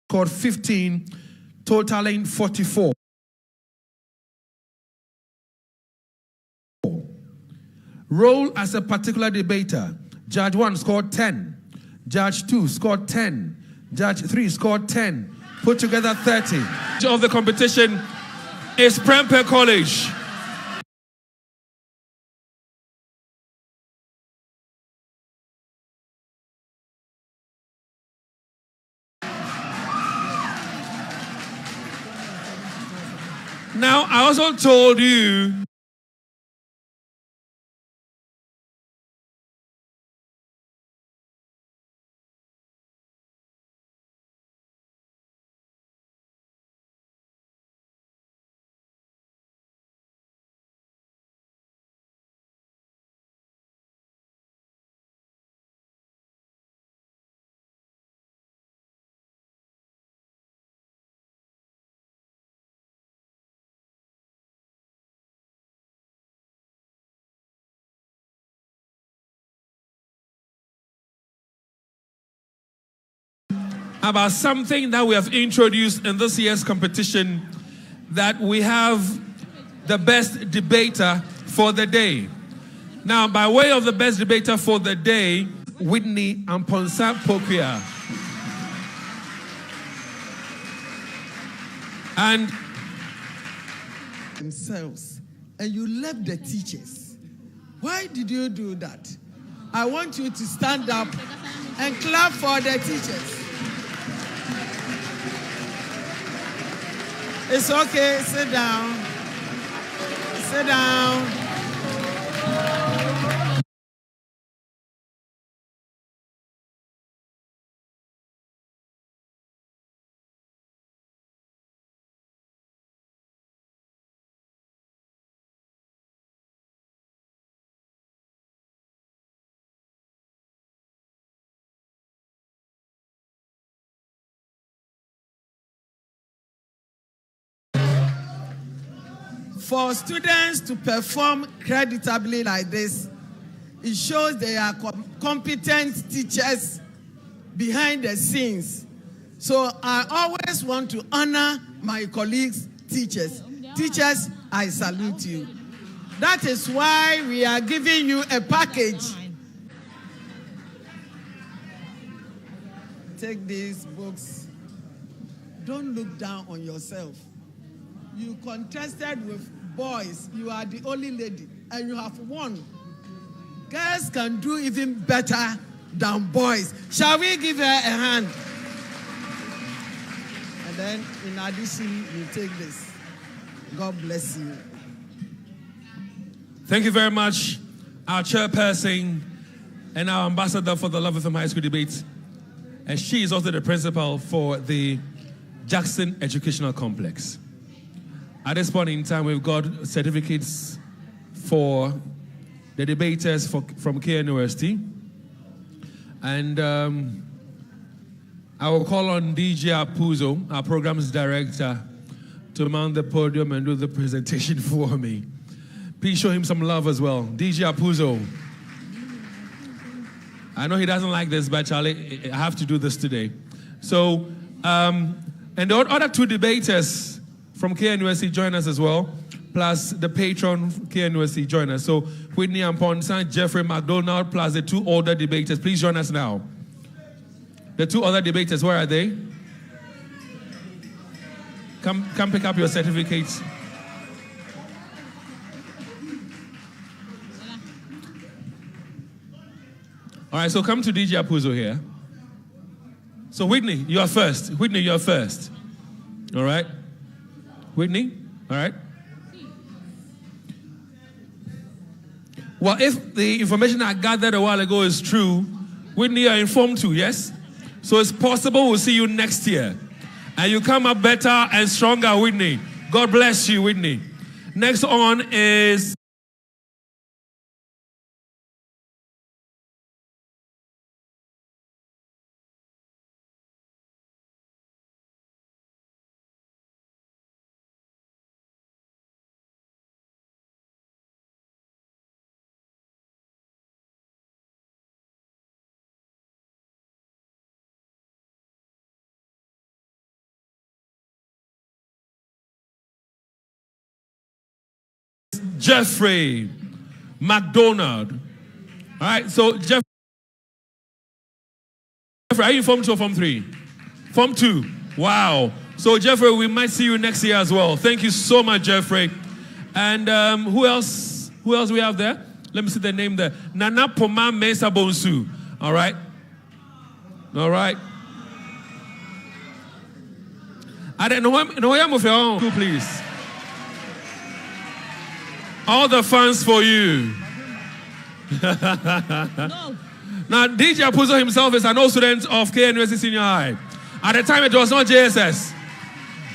scored 15, totaling 44. Role as a particular debater. Judge 1 scored 10. Judge 2 scored 10. Judge 3 scored 10. Put together 30. Of the competition is Prempeh College. Now, I also told you about something that we have introduced in this year's competition, that we have the best debater for the day. Now, by way of the best debater for the day, Whitney Amponsa Pokuya. And themselves, and you left the teachers. Why did you do that? I want you to stand up and clap for the teachers. It's okay, sit down. Sit down. For students to perform creditably like this, it shows they are competent teachers behind the scenes. So I always want to honor my colleagues, teachers. Teachers, I salute you. That is why we are giving you a package. Take these books. Don't look down on yourself. You contested with boys. You are the only lady, and you have won. Girls can do even better than boys. Shall we give her a hand? And then, in addition, you take this. God bless you. thank you very much, our chairperson and our ambassador for the Love FM High School Debate. And she is also the principal for the Jackson Educational Complex. At this point in time, we've got certificates for the debaters from KNUST. And I will call on DJ Apuzo, our programs director, to mount the podium and do the presentation for me. Please show him some love as well. DJ Apuzo. I know he doesn't like this, but Charlie, I have to do this today. So, and the other two debaters from KNUST join us as well, plus the patron KNUST join us. So Whitney Amponsa, Jeffrey McDonald, plus the two older debaters. Please join us now. The two other debaters, where are they? Come pick up your certificates. All right, so come to DJ Apuzo here. So Whitney, you are first. Whitney, you are first. All right. Whitney? All right. Well, if the information I gathered a while ago is true, Whitney, you are informed too, yes? So it's possible we'll see you next year. And you come up better and stronger, Whitney. God bless you, Whitney. Next on is... Jeffrey McDonald. All right, so Jeffrey, are you Form 2 or Form 3? Form 2. Wow. So Jeffrey, we might see you next year as well. Thank you so much, Jeffrey. And who else? Who else we have there? Let me see the name there. Nana Poma Mesa Bonsu. All right. All right. I don't know. Please. All the fans for you. No. Now, DJ Puzo himself is an old student of KNUST Senior High. At the time, it was not JSS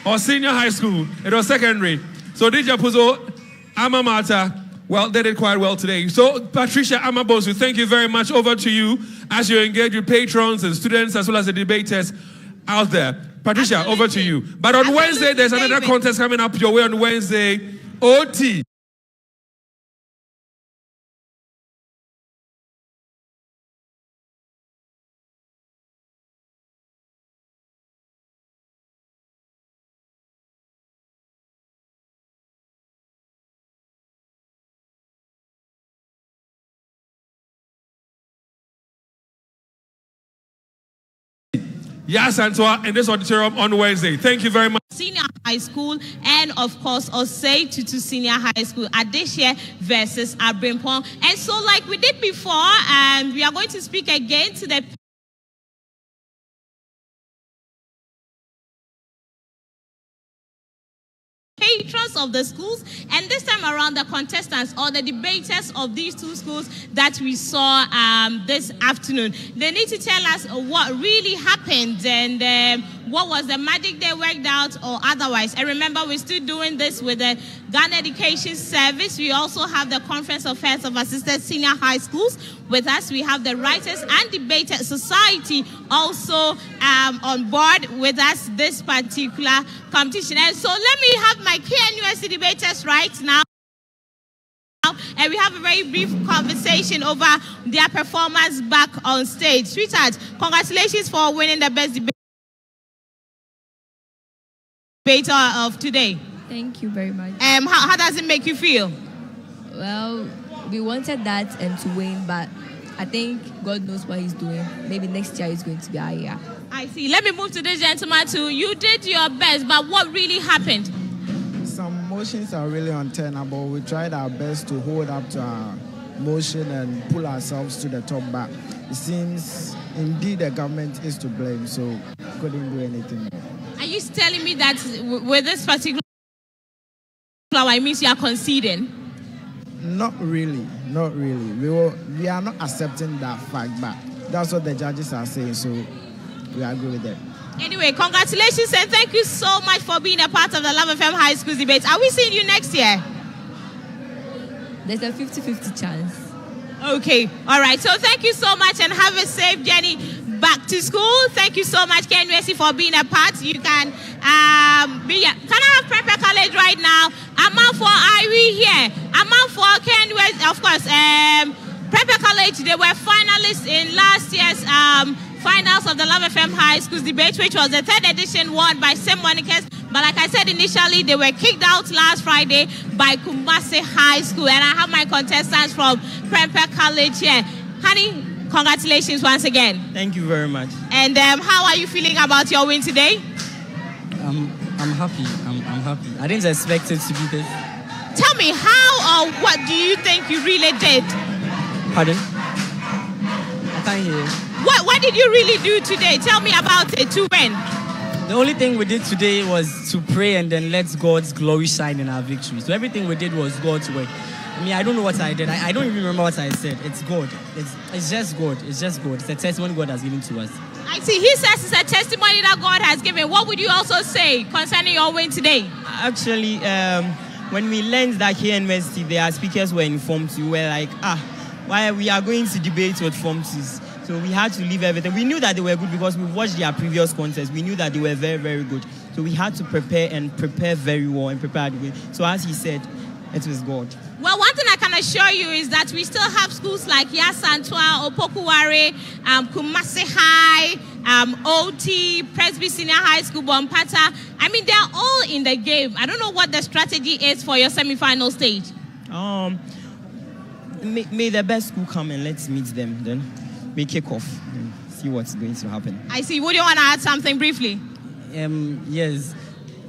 or senior high school. It was secondary. So DJ Puzo, alma mater, well, they did quite well today. So Patricia Amabosu, thank you very much. Over to you as you engage with patrons and students as well as the debaters out there. Patricia, over to you. But on Wednesday, there's another contest coming up your way on Wednesday. OT. Yes, Antoine, in this auditorium on Wednesday. Thank you very much. Senior high school and of course Osei to senior high school Adeshe versus Abrimpong. And so like we did before, we are going to speak again to the patrons of the schools, and this time around the contestants or the debaters of these two schools that we saw this afternoon. They need to tell us what really happened and what was the magic they worked out or otherwise. And remember, we're still doing this with the Ghana Education Service. We also have the Conference of Heads of Assisted Senior High Schools with us. We have the Writers and Debaters Society also on board with us this particular competition. And so let me have my KNUST debaters right now. And we have a very brief conversation over their performance back on stage. Sweetheart, congratulations for winning the best debater of today. Thank you very much. How does it make you feel? Well, we wanted that and to win, but I think God knows what he's doing. Maybe next year is going to be our year. I see. Let me move to this gentleman too. You did your best, but what really happened? Some motions are really untenable. We tried our best to hold up to our motion and pull ourselves to the top, but it seems indeed the government is to blame, so we couldn't do anything more. Are you telling me that with this particular flower, it means you are conceding? Not really, not really. We are not accepting that fact, but that's what the judges are saying, so we agree with them. Anyway, congratulations and thank you so much for being a part of the Love FM High School debates. Are we seeing you next year? There's a 50-50 chance. Okay, all right. So thank you so much and have a safe journey back to school. Thank you so much, KNUST, for being a part. You can be. Can I have Prempeh College right now? Amount for Irie here. Amount for KNUST, of course. Prempeh College, they were finalists in last year's finals of the Love FM High Schools debate, which was the third edition won by St. Monica's. But like I said initially, they were kicked out last Friday by Kumasi High School. And I have my contestants from Prempeh College here. Honey, congratulations once again. Thank you very much. And how are you feeling about your win today? I'm happy. I'm happy. I didn't expect it to be this. Tell me, how or what do you think you really did? Pardon? I can't hear you. What did you really do today? Tell me about it to win. The only thing we did today was to pray and then let God's glory shine in our victory. So everything we did was God's work. I mean, I don't know what I did. I don't even remember what I said. It's God. It's just God. It's just God. It's a testimony God has given to us. I see. He says it's a testimony that God has given. What would you also say concerning your win today? Actually, when we learned that here in KNUST, their speakers were informed, we were like, why we are going to debate with Form 2s. So we had to leave everything. We knew that they were good because we watched their previous contests. We knew that they were very, very good. So we had to prepare very well and prepare the way. So as he said, it was God. Well, one thing I can assure you is that we still have schools like Yasantwa, Opokuware, Kumasi High, OT, Presby Senior High School, Bompata. I mean, they're all in the game. I don't know what the strategy is for your semi-final stage. May the best school come and let's meet them. Then we kick off and see what's going to happen. I see. Would you want to add something briefly? Yes.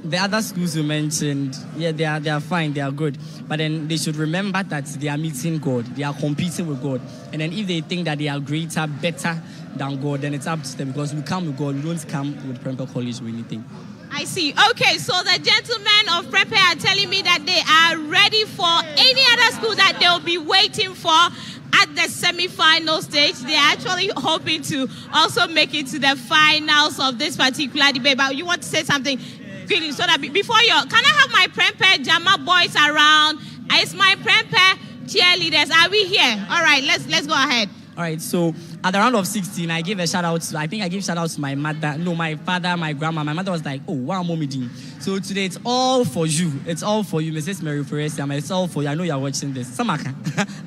The other schools you mentioned, yeah, they are fine, they are good. But then they should remember that they are meeting God, they are competing with God. And then if they think that they are greater, better than God, then it's up to them because we come with God, we don't come with Prempeh College or anything. I see. Okay, so the gentlemen of Prempeh are telling me that they are ready for any other school that they'll be waiting for at the semi-final stage. They are actually hoping to also make it to the finals of this particular debate. But you want to say something? Quickly, so that before you, can I have my Prempeh Jama boys around? It's my Prempeh cheerleaders. Are we here? All right, let's go ahead. All right, so at the round of 16, I gave a shout out to, I gave shout out to my mother, my father, my grandma. My mother was like, oh, wow, mommy Dean. So today it's all for you. It's all for you, Mrs. Mary Feresiam. It's all for you. I know you're watching this. Samaka,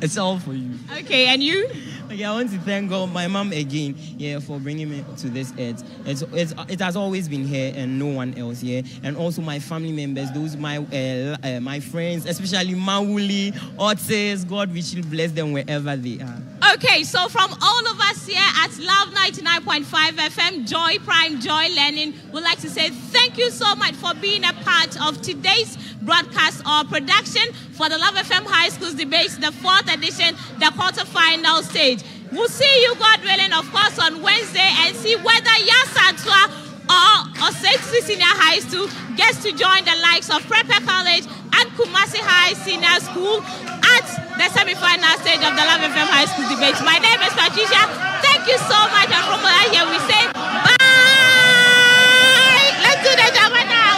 it's all for you. Okay, and you? Okay, I want to thank God, my mom again, for bringing me to this earth. It has always been here and no one else, and also my family members, those my friends, especially Mauli, Otis. God richly bless them wherever they are. Okay, so from all of us here at Love 99.5 FM, Joy Prime, Joy Learning, we'd like to say thank you so much for being a part of today's broadcast or production for the Love FM High Schools Debates, the 4th edition, the quarterfinal stage. We'll see you, God willing, of course, on Wednesday and see whether Yasantwa or Osexi Senior High School gets to join the likes of Prempeh College and Kumasi High Senior School at the semi-final stage of the Love FM High School Debates. My name is Patricia. Thank you so much. And from here we say bye. Let's do the drama now.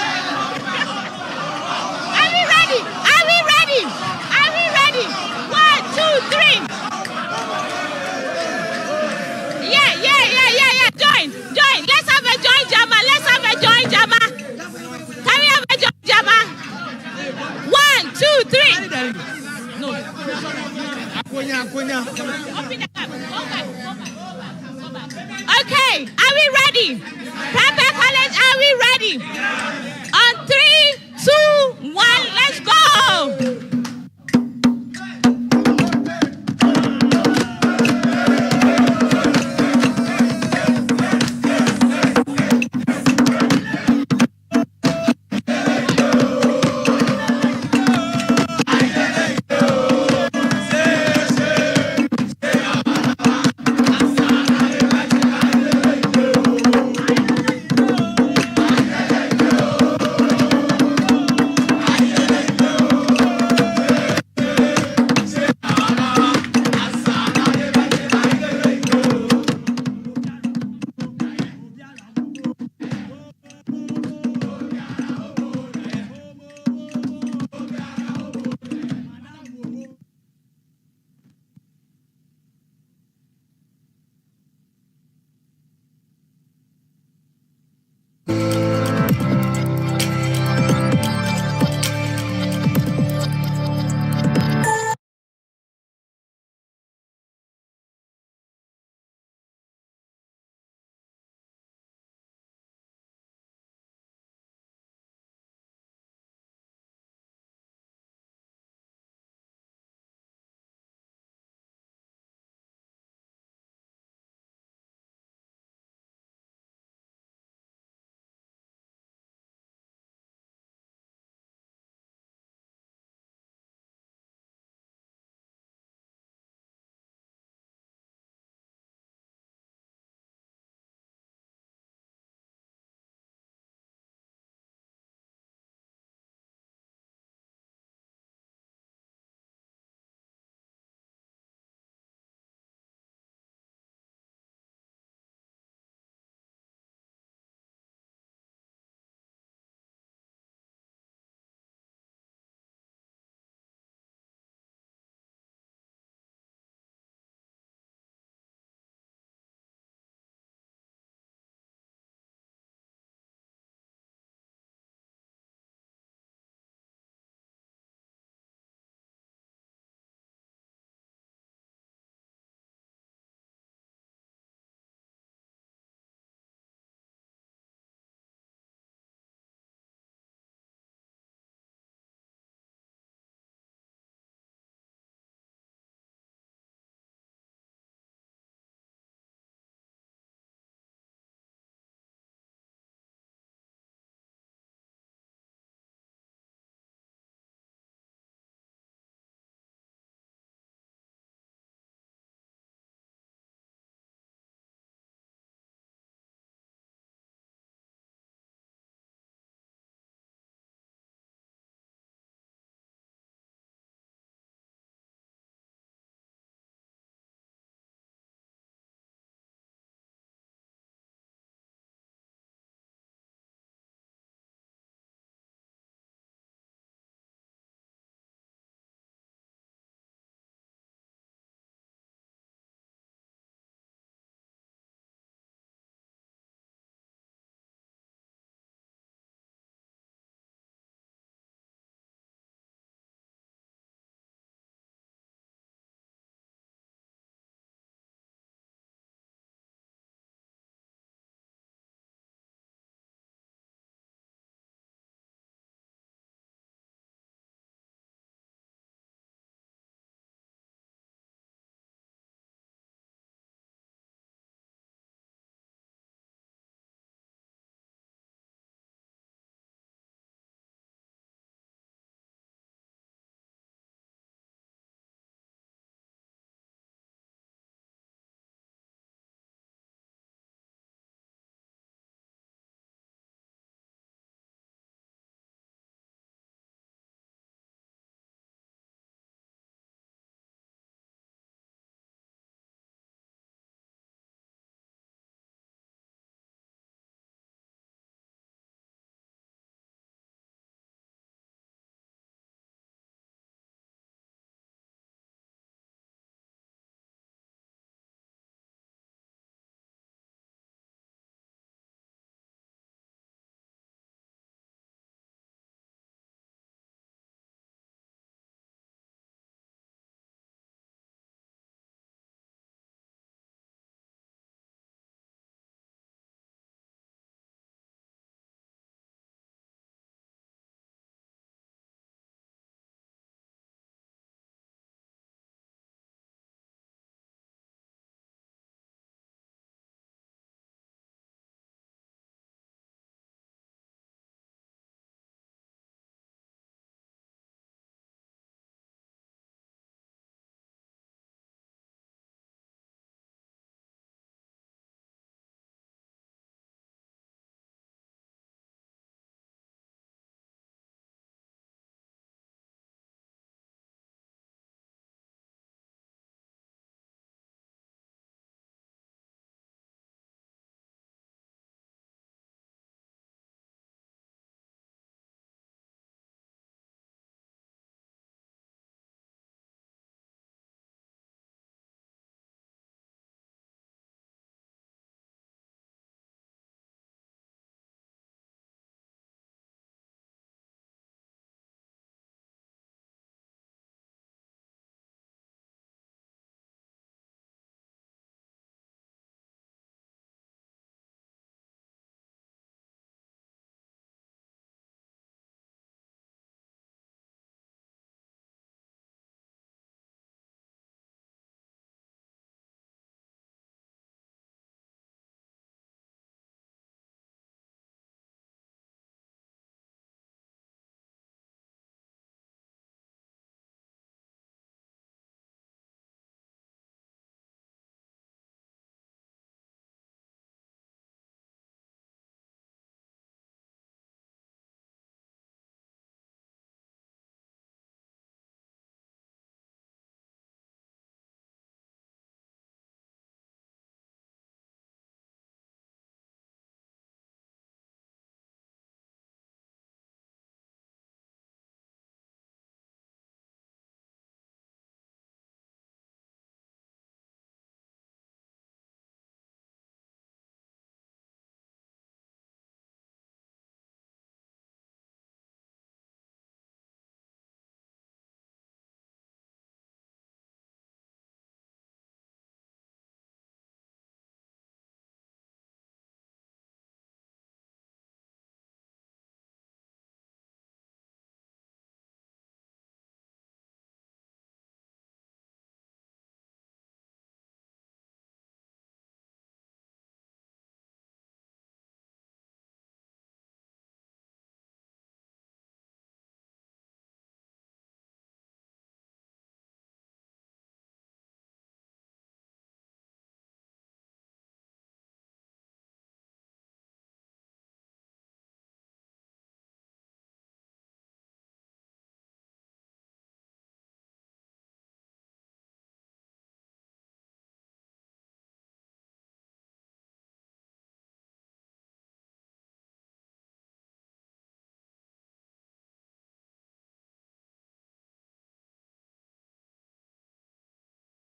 Are we ready? Are we ready? Are we ready? 1, 2, 3. Yeah. Join. Let's have a join jama. Can we have a join jama? 1, 2, 3. No. Okay, are we ready? Prempeh College, are we ready? On 3, 2, 1, let's go!